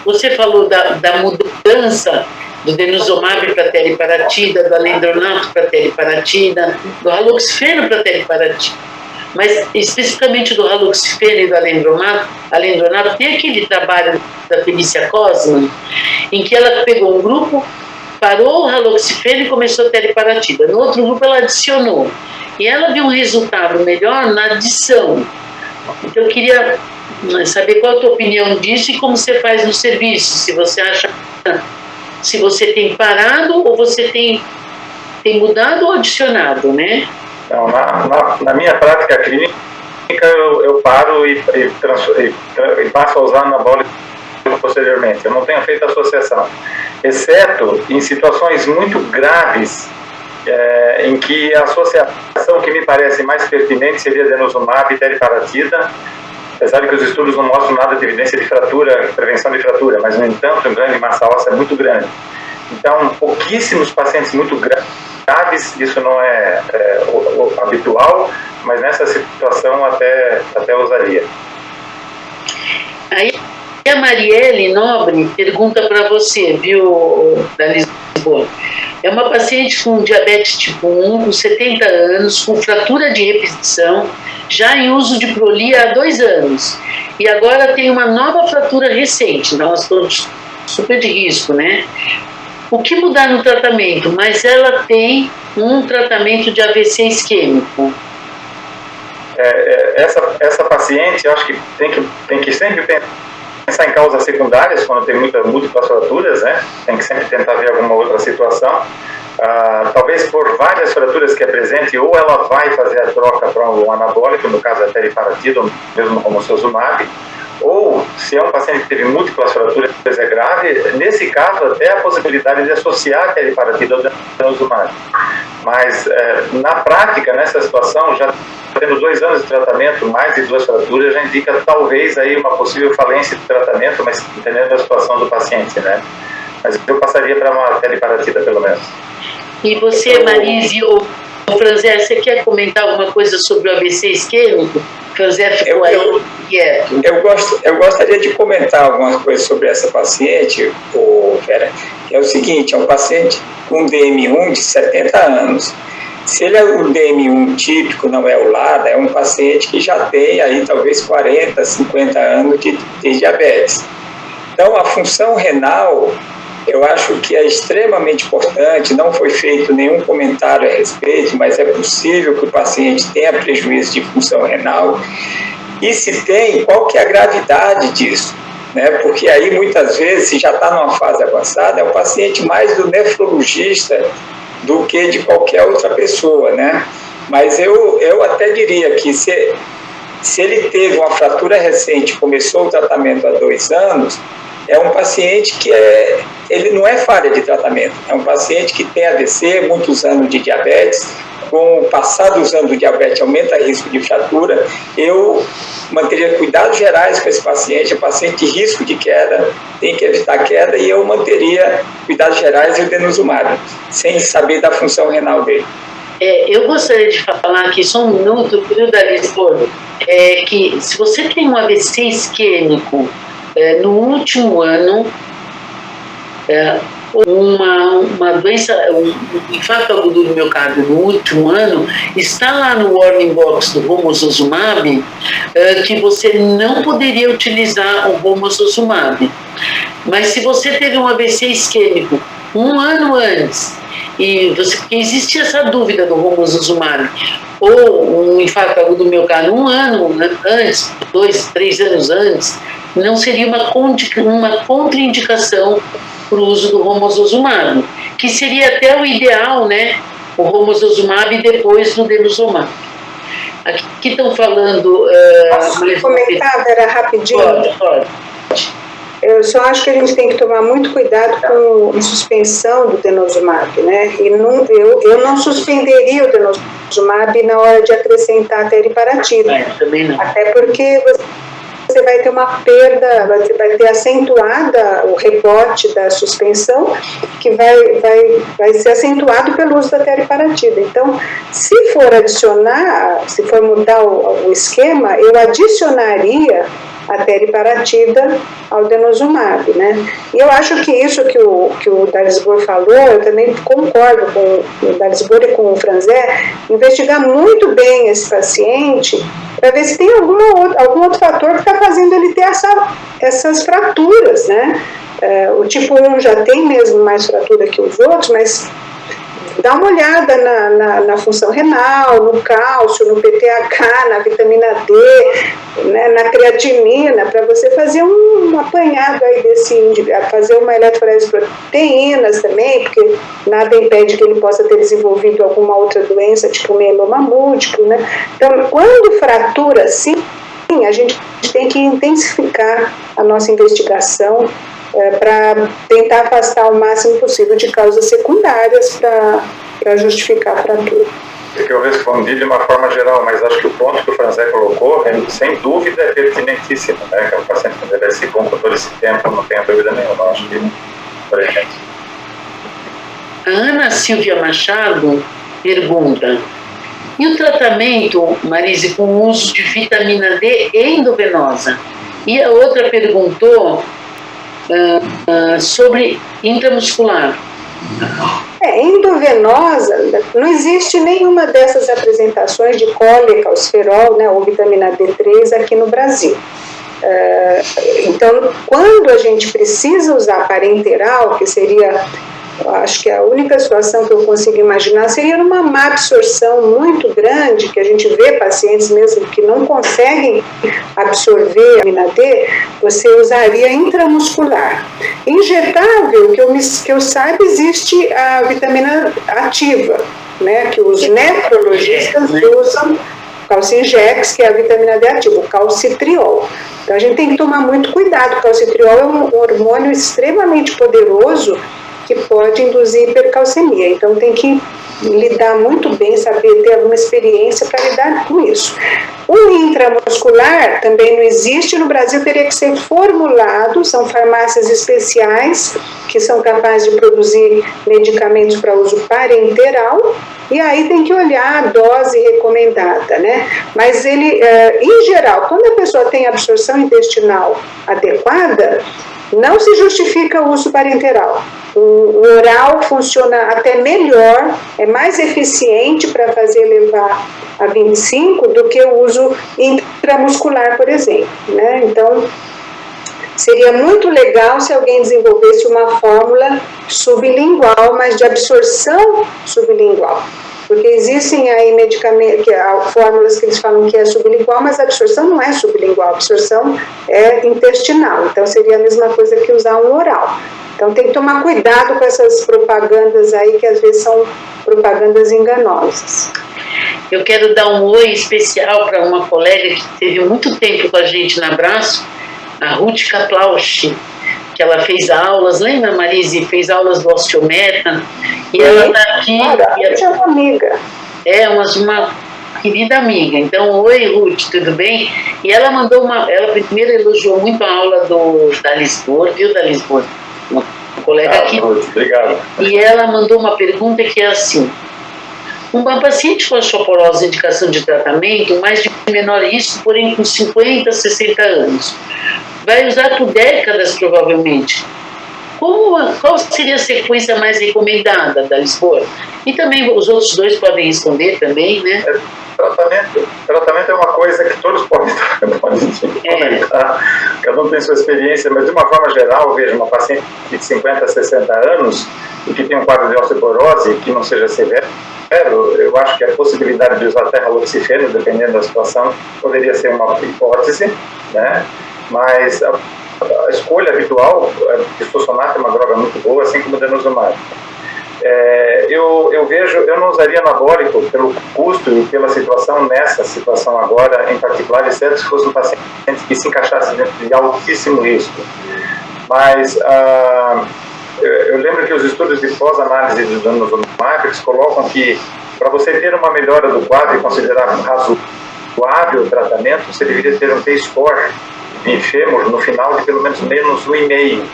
você falou da mudança do denosumab para teriparatida, do alendronato para teriparatida, do haloxifeno para teriparatida. Mas especificamente do haloxifeno e do alendronato, tem aquele trabalho da Felícia Cosman, em que ela pegou um grupo, parou o haloxifeno e começou a teriparatida. No outro grupo ela adicionou. E ela viu um resultado melhor na adição. Então eu queria saber qual a tua opinião disso e como você faz no serviço. Se você acha, se você tem parado ou você tem mudado ou adicionado, né? Então, na minha prática clínica, eu paro e passo a usar anabólico posteriormente. Eu não tenho feito associação, exceto em situações muito graves, em que a associação que me parece mais pertinente seria denosumab e teriparatida, apesar de que os estudos não mostram nada de evidência de fratura, prevenção de fratura, mas, no entanto, um ganho de massa óssea é muito grande. Então, pouquíssimos pacientes muito graves, isso não é o habitual, mas nessa situação até usaria. Aí a Marielle Nobre pergunta para você, viu, da Lisboa. É uma paciente com diabetes tipo 1, com 70 anos, com fratura de repetição, já em uso de Prolia há 2 anos. E agora tem uma nova fratura recente, nós todos super de risco, né? O que mudar no tratamento? Mas ela tem um tratamento de AVC isquêmico. Essa paciente, eu acho que tem que sempre pensar em causas secundárias, quando tem múltiplas fraturas, né? Tem que sempre tentar ver alguma outra situação. Talvez por várias fraturas que apresente, ou ela vai fazer a troca para o anabólico, no caso a teriparatida, ou mesmo como o sozumab, ou se é um paciente que teve múltiplas fraturas é grave, nesse caso até a possibilidade de associar a teriparatida ao denosumab. Mas na prática, nessa situação, já tendo 2 anos de tratamento, mais de 2 fraturas, já indica talvez aí uma possível falência de tratamento, mas entendendo a situação do paciente, né? Mas eu passaria para uma teriparatida pelo menos. E você, Marise ou Franzé, você quer comentar alguma coisa sobre o AVC isquêmico? Franzé ficou aí quieto. Eu gostaria de comentar algumas coisas sobre essa paciente, Vera, que é o seguinte, é um paciente com DM1 de 70 anos. Se ele é um DM1 típico, não é o LADA, é um paciente que já tem aí talvez 40, 50 anos de diabetes. Então, a função renal, eu acho que é extremamente importante, não foi feito nenhum comentário a respeito, mas é possível que o paciente tenha prejuízo de função renal. E se tem, qual que é a gravidade disso? Né? Porque aí, muitas vezes, se já está numa fase avançada, é o paciente mais do nefrologista do que de qualquer outra pessoa, né? Mas eu até diria que se ele teve uma fratura recente, começou o tratamento há 2 anos, é um paciente que ele não é falha de tratamento, é um paciente que tem AVC, muitos anos de diabetes, com o passar dos anos do diabetes aumenta o risco de fratura, eu manteria cuidados gerais com esse paciente, o paciente de risco de queda, tem que evitar queda, e eu manteria cuidados gerais e o denosumab, sem saber da função renal dele. Eu gostaria de falar aqui só um minuto, viu, Darisbordo, que se você tem um AVC isquêmico no último ano, uma doença, um infarto agudo do miocárdio no último ano, está lá no warning box do romosozumab, que você não poderia utilizar o romosozumab. Mas se você teve um AVC isquêmico um ano antes, porque existia essa dúvida do romosozumab, ou um infarto agudo do miocárdio um ano antes, 2, 3 anos antes, não seria uma contraindicação para o uso do romosozumab, que seria até o ideal, né? O romosozumab depois do denosumab. Aqui estão falando... Posso comentar, Vera, rapidinho? Pode. Eu só acho que a gente tem que tomar muito cuidado com a suspensão do denosumab, né? E eu não suspenderia o denosumab na hora de acrescentar a teriparatida. Também não. Até porque você vai ter uma perda, vai ter acentuada o rebote da suspensão, que vai ser acentuado pelo uso da teriparatida. Então, se for mudar o esquema, eu adicionaria a teriparatida ao denosumab, né? E eu acho que isso que o Darisbordo falou, eu também concordo com o Darisbordo e com o Franzé, investigar muito bem esse paciente para ver se tem algum outro fator que está fazendo ele ter essas fraturas, né? O tipo 1 já tem mesmo mais fratura que os outros, mas dá uma olhada na função renal, no cálcio, no PTH, na vitamina D, né, na creatinina, para você fazer um apanhado aí fazer uma eletroforese de proteínas também, porque nada impede que ele possa ter desenvolvido alguma outra doença, tipo mieloma múltiplo, né? Então, quando fratura assim, a gente tem que intensificar a nossa investigação para tentar afastar o máximo possível de causas secundárias para justificar a fratura. É que eu respondi de uma forma geral, mas acho que o ponto que o Franzé colocou, sem dúvida, é pertinentíssimo, né? Que o paciente envelhece bom por todo esse tempo, não tenho dúvida nenhuma. Acho que a Ana Silvia Machado pergunta: e o tratamento, Marise, com o uso de vitamina D endovenosa? E a outra perguntou sobre intramuscular. Endovenosa, não existe nenhuma dessas apresentações de colecalciferol, né, ou vitamina D3 aqui no Brasil. Então, quando a gente precisa usar parenteral, que seria, acho que a única situação que eu consigo imaginar seria numa má absorção muito grande, que a gente vê pacientes mesmo que não conseguem absorver a vitamina D, você usaria intramuscular. Injetável, que eu saiba, existe a vitamina ativa, né, que os nefrologistas usam, calcinjex, que é a vitamina D ativa, o calcitriol. Então a gente tem que tomar muito cuidado, o calcitriol é um hormônio extremamente poderoso que pode induzir hipercalcemia. Então tem que lidar muito bem, saber ter alguma experiência para lidar com isso. O intramuscular também não existe no Brasil, teria que ser formulado, são farmácias especiais que são capazes de produzir medicamentos para uso parenteral, e aí tem que olhar a dose recomendada, né? Mas ele, em geral, quando a pessoa tem absorção intestinal adequada, não se justifica o uso parenteral. O oral funciona até melhor, é mais eficiente para fazer levar a 25 do que o uso intramuscular, por exemplo, né? Então, seria muito legal se alguém desenvolvesse uma fórmula sublingual, mas de absorção sublingual. Porque existem aí medicamentos, fórmulas que eles falam que é sublingual, mas a absorção não é sublingual, a absorção é intestinal. Então seria a mesma coisa que usar um oral. Então tem que tomar cuidado com essas propagandas aí, que às vezes são propagandas enganosas. Eu quero dar um oi especial para uma colega que teve muito tempo com a gente na Abraço, a Ruth Kaplausch, que ela fez aulas, lembra, Marise? Fez aulas do Osteometa, e ela está aqui. Claro, é uma amiga. É uma querida amiga. Então, oi, Ruth, tudo bem? E ela mandou ela primeiro elogiou muito a aula da Lisboa, viu, da Lisboa? Uma colega aqui. Ruth, obrigado. E ela mandou uma pergunta que é assim: uma paciente com osteoporose, indicação de tratamento, mais de menor risco, porém com 50, 60 anos, vai usar por décadas provavelmente. Qual seria a sequência mais recomendada da Lisboa? E também os outros dois podem responder também, né? Tratamento é uma coisa que todos podem comentar. Cada um tem sua experiência, mas de uma forma geral, eu vejo uma paciente de 50 a 60 anos e que tem um quadro de osteoporose que não seja severo, eu acho que a possibilidade de usar até haloxifeno, dependendo da situação, poderia ser uma hipótese, né? Mas a escolha habitual, bisphosphonato é uma droga muito boa, assim como o denosumab. Eu vejo, eu não usaria anabólico pelo custo e pela situação, nessa situação agora, em particular, exceto se fosse um paciente que se encaixasse dentro de altíssimo risco. Mas eu lembro que os estudos de pós-análise do denosumab, eles colocam que para você ter uma melhora do quadro e considerar razoável o tratamento, você deveria ter um T-score em fêmur no final de pelo menos -1,5.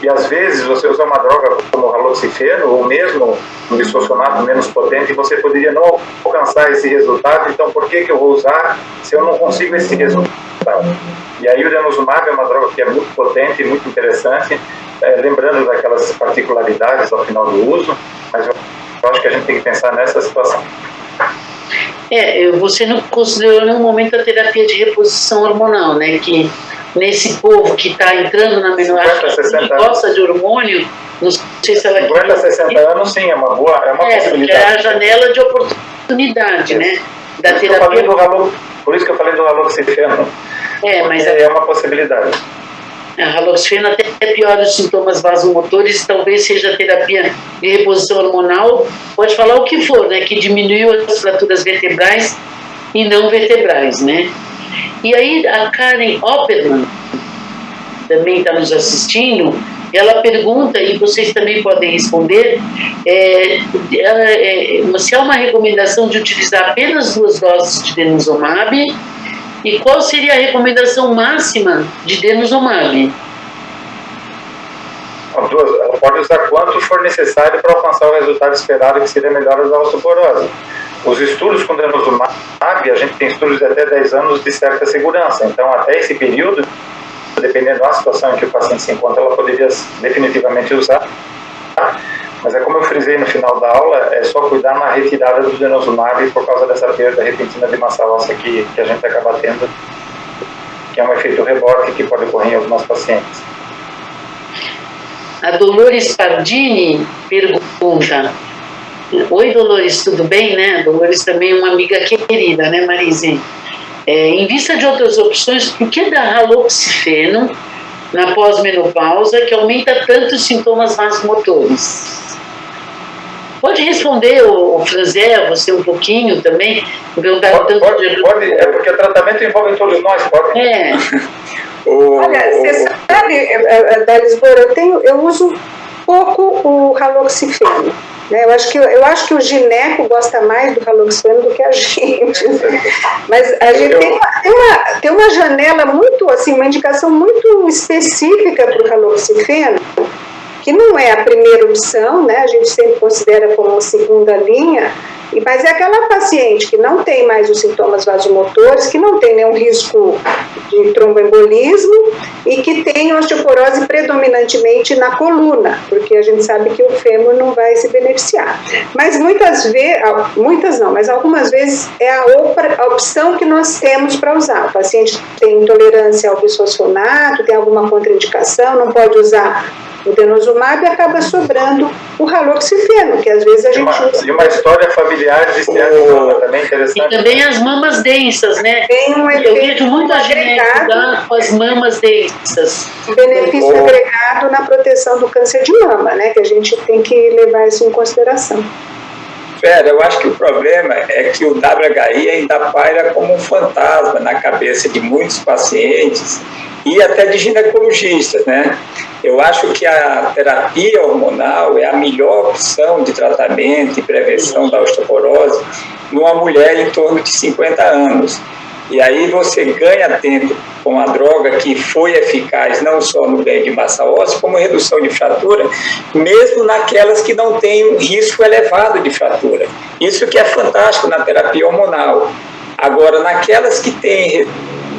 E às vezes você usa uma droga como o haloxifeno ou mesmo um bisfosfonato menos potente, você poderia não alcançar esse resultado. Então por que eu vou usar se eu não consigo esse resultado? E aí o denosumab é uma droga que é muito potente e muito interessante, lembrando daquelas particularidades ao final do uso, mas eu acho que a gente tem que pensar nessa situação. Você não considerou em nenhum momento a terapia de reposição hormonal, né? Que nesse povo que está entrando na menopausa, que gosta de hormônio, não sei se ela... 50 a 60 anos, sim, é uma possibilidade. Porque é a janela de oportunidade, né? Da terapia. Por isso que eu falei do haloxifeno. Mas é uma possibilidade. A haloxifeno até piora os sintomas vasomotores, talvez seja a terapia de reposição hormonal, pode falar o que for, né? Que diminuiu as fraturas vertebrais e não vertebrais, né? E aí a Karen Opperman também está nos assistindo, ela pergunta, e vocês também podem responder, se há uma recomendação de utilizar apenas 2 doses de denosumab e qual seria a recomendação máxima de denosumab? Ela pode usar quanto for necessário para alcançar o resultado esperado, que seria a melhora da osteoporose. Os estudos com denosumab, a gente tem estudos de até 10 anos de certa segurança. Então, até esse período, dependendo da situação em que o paciente se encontra, ela poderia definitivamente usar. Mas é como eu frisei no final da aula, é só cuidar na retirada do denosumab por causa dessa perda repentina de massa óssea que a gente acaba tendo, que é um efeito rebote que pode ocorrer em alguns pacientes. A Dolores Pardini pergunta: oi, Dolores, tudo bem, né? Dolores também é uma amiga querida, né, Marise? Em vista de outras opções, por que dar haloxifeno na pós-menopausa que aumenta tanto os sintomas vasomotores? Pode responder, o Franzé, você um pouquinho também? Pode, porque o tratamento envolve todos nós, pode? Olha, você sabe, da Lisboa, eu uso pouco o haloxifeno. Né? Eu acho que o gineco gosta mais do haloxifeno do que a gente. Mas a gente tem uma janela muito, assim, uma indicação muito específica para o haloxifeno, que não é a primeira opção, né? A gente sempre considera como uma segunda linha, mas é aquela paciente que não tem mais os sintomas vasomotores, que não tem nenhum risco de tromboembolismo e que tem osteoporose predominantemente na coluna, porque a gente sabe que o fêmur não vai se beneficiar. Mas mas algumas vezes é a opção que nós temos para usar. O paciente tem intolerância ao bisfosfonato, tem alguma contraindicação, não pode usar o denosumab e acaba sobrando o haloxifeno, que às vezes a gente usa. E uma história familiar de esteatose também interessante. E também as mamas densas, né? Tem um efeito. Eu vejo muita gente com as mamas densas. Benefício agregado na proteção do câncer de mama, né? Que a gente tem que levar isso em consideração. Vera, eu acho que o problema é que o WHI ainda paira como um fantasma na cabeça de muitos pacientes e até de ginecologistas, né? Eu acho que a terapia hormonal é a melhor opção de tratamento e prevenção da osteoporose numa mulher em torno de 50 anos. E aí você ganha tempo com a droga que foi eficaz não só no ganho de massa óssea, como redução de fratura, mesmo naquelas que não têm um risco elevado de fratura. Isso que é fantástico na terapia hormonal. Agora, naquelas que têm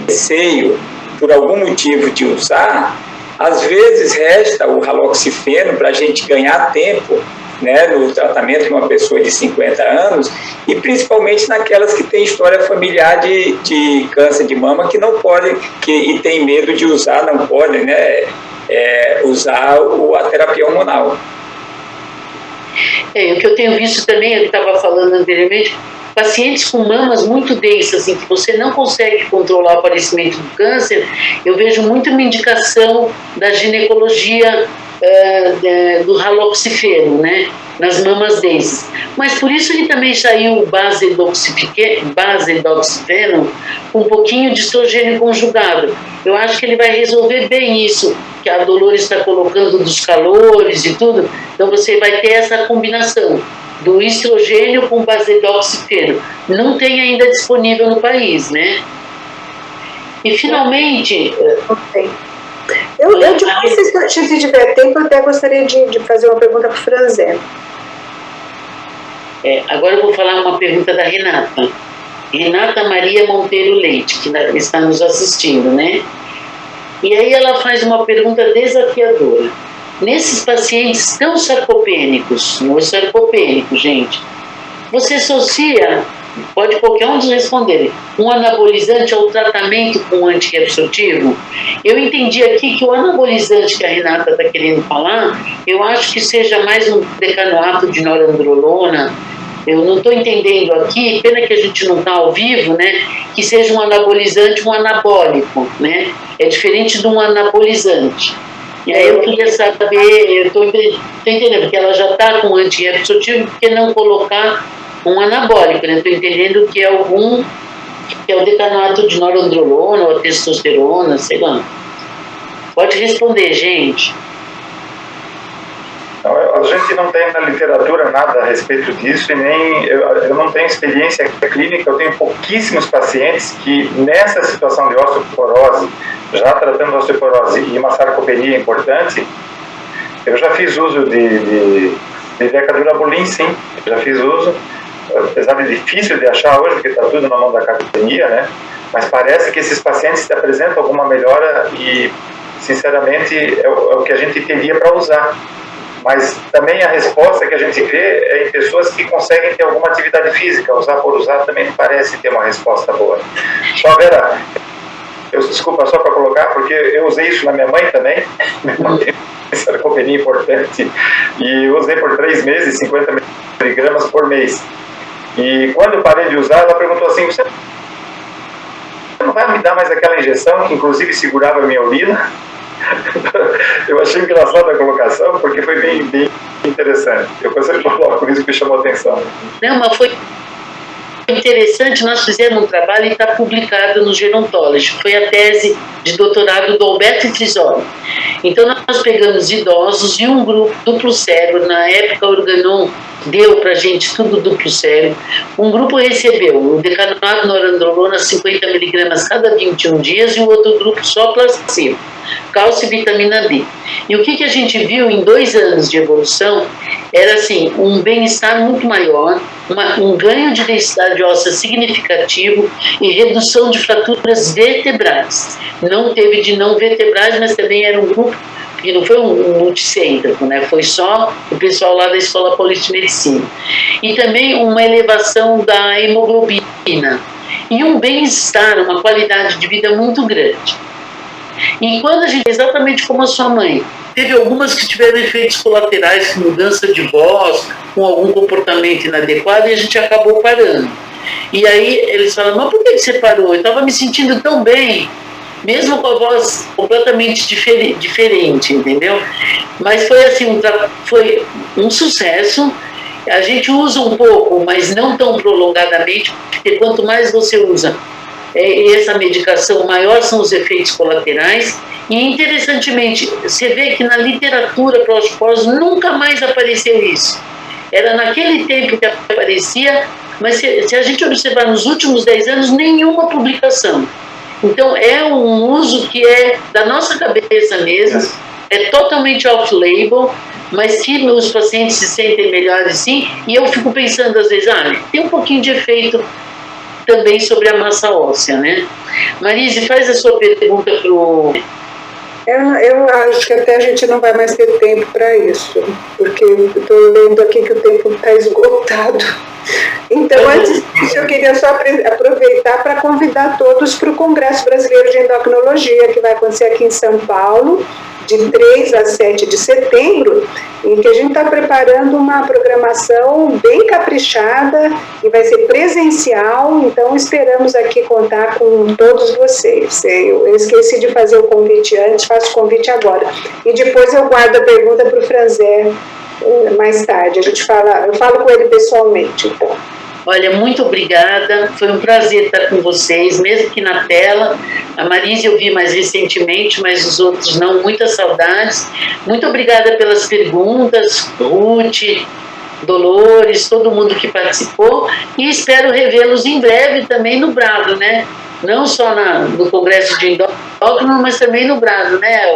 receio por algum motivo de usar, às vezes resta o haloxifeno para a gente ganhar tempo, né, no tratamento de uma pessoa de 50 anos, e principalmente naquelas que têm história familiar de câncer de mama, que não podem, e tem medo de usar, não podem, né, usar a terapia hormonal. O que eu tenho visto também, eu estava falando anteriormente, pacientes com mamas muito densas, em que você não consegue controlar o aparecimento do câncer, eu vejo muito uma indicação da ginecologia do haloxifeno, né, nas mamas densas. Mas por isso que também saiu o basedoxifeno com um pouquinho de estrogênio conjugado. Eu acho que ele vai resolver bem isso, que a Dolores está colocando dos calores e tudo. Então você vai ter essa combinação do estrogênio com basedoxifeno. Não tem ainda disponível no país, né? E finalmente... Depois, se tiver tempo, eu até gostaria de fazer uma pergunta para o Franzé. Agora eu vou falar uma pergunta da Renata. Renata Maria Monteiro Leite, que está nos assistindo, né? E aí ela faz uma pergunta desafiadora. Nesses pacientes tão sarcopênicos, no sarcopênico, gente, você associa, pode qualquer um de responder, um anabolizante ao tratamento com antiabsortivo? Eu entendi aqui que o anabolizante que a Renata está querendo falar, eu acho que seja mais um decanoato de norandrolona. Eu não estou entendendo aqui, pena que a gente não está ao vivo, né? Que seja um anabolizante, um anabólico, né? É diferente de um anabolizante. E aí eu queria saber, eu estou entendendo, porque ela já está com antiabsortivo, por que não colocar um anabólico, né? Estou entendendo que é o decanoato de norandrolona ou a testosterona, sei lá. Pode responder, gente. A gente não tem na literatura nada a respeito disso e nem eu não tenho experiência clínica, eu tenho pouquíssimos pacientes que nessa situação de osteoporose, já tratando osteoporose e uma sarcopenia importante, eu já fiz uso de decadurabolin, sim, já fiz uso, apesar de difícil de achar hoje, porque está tudo na mão da academia, né? Mas parece que esses pacientes apresentam alguma melhora e, sinceramente, é o que a gente teria para usar. Mas também a resposta que a gente vê é em pessoas que conseguem ter alguma atividade física. Usar por usar também não parece ter uma resposta boa. Só, Vera, desculpa, só para colocar, porque eu usei isso na minha mãe também. Minha mãe tem sarcopenia importante. E eu usei por 3 meses, 50 miligramas por mês. E quando eu parei de usar, ela perguntou assim, você não vai me dar mais aquela injeção que inclusive segurava a minha urina? Eu achei engraçada a colocação, porque foi bem interessante. Eu sempre coloco por isso que chamou a atenção. Não, mas foi interessante, nós fizemos um trabalho e está publicado no Gerontology. Foi a tese de doutorado do Alberto Frisoli. Então nós pegamos idosos e um grupo duplo cego, na época o Organon deu para a gente tudo duplo cego. Um grupo recebeu o decanoato norandrolona 50 miligramas cada 21 dias e o outro grupo só placebo, cálcio e vitamina D. E o que a gente viu em 2 anos de evolução era assim, um bem-estar muito maior, um ganho de densidade óssea significativo e redução de fraturas vertebrais. Não teve de não vertebrais, mas também era um grupo que não foi um multicêntrico, né? Foi só o pessoal lá da Escola Paulista de Medicina. E também uma elevação da hemoglobina e um bem-estar, uma qualidade de vida muito grande. E quando a gente, exatamente como a sua mãe, teve algumas que tiveram efeitos colaterais, com mudança de voz, com algum comportamento inadequado, e a gente acabou parando. E aí eles falam, mas por que você parou? Eu estava me sentindo tão bem, mesmo com a voz completamente diferente, entendeu? Mas foi assim, foi um sucesso, A gente usa um pouco, mas não tão prolongadamente, porque quanto mais você usa essa medicação, maior são os efeitos colaterais. E, interessantemente, você vê que na literatura para osteoporose nunca mais apareceu isso. Era naquele tempo que aparecia, mas se a gente observar nos últimos 10 anos, nenhuma publicação. Então, é um uso que é da nossa cabeça mesmo, é totalmente off-label, mas que os pacientes se sentem melhores sim, e eu fico pensando às vezes, tem um pouquinho de efeito também sobre a massa óssea, né? Marise, faz a sua pergunta para o... Eu acho que até a gente não vai mais ter tempo para isso, porque eu estou vendo aqui que o tempo está esgotado. Então, antes disso, eu queria só aproveitar para convidar todos para o Congresso Brasileiro de Endocrinologia, que vai acontecer aqui em São Paulo, de 3 a 7 de setembro, em que a gente está preparando uma programação bem caprichada e vai ser presencial, então esperamos aqui contar com todos vocês. Eu esqueci de fazer o convite antes, faço o convite agora. E depois eu guardo a pergunta para o Franzé mais tarde, eu falo com ele pessoalmente, então. Olha, muito obrigada, foi um prazer estar com vocês, mesmo que na tela. A Marise eu vi mais recentemente, mas os outros não, muitas saudades. Muito obrigada pelas perguntas, Ruth, Dolores, todo mundo que participou, e espero revê-los em breve também no Brado, né? Não só no Congresso de Endócrino, mas também no Brado, né?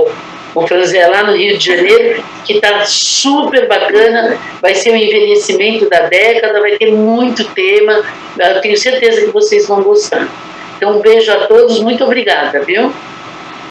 O Franzé, lá no Rio de Janeiro, que está super bacana, vai ser o envelhecimento da década, vai ter muito tema, eu tenho certeza que vocês vão gostar. Então, um beijo a todos, muito obrigada, viu?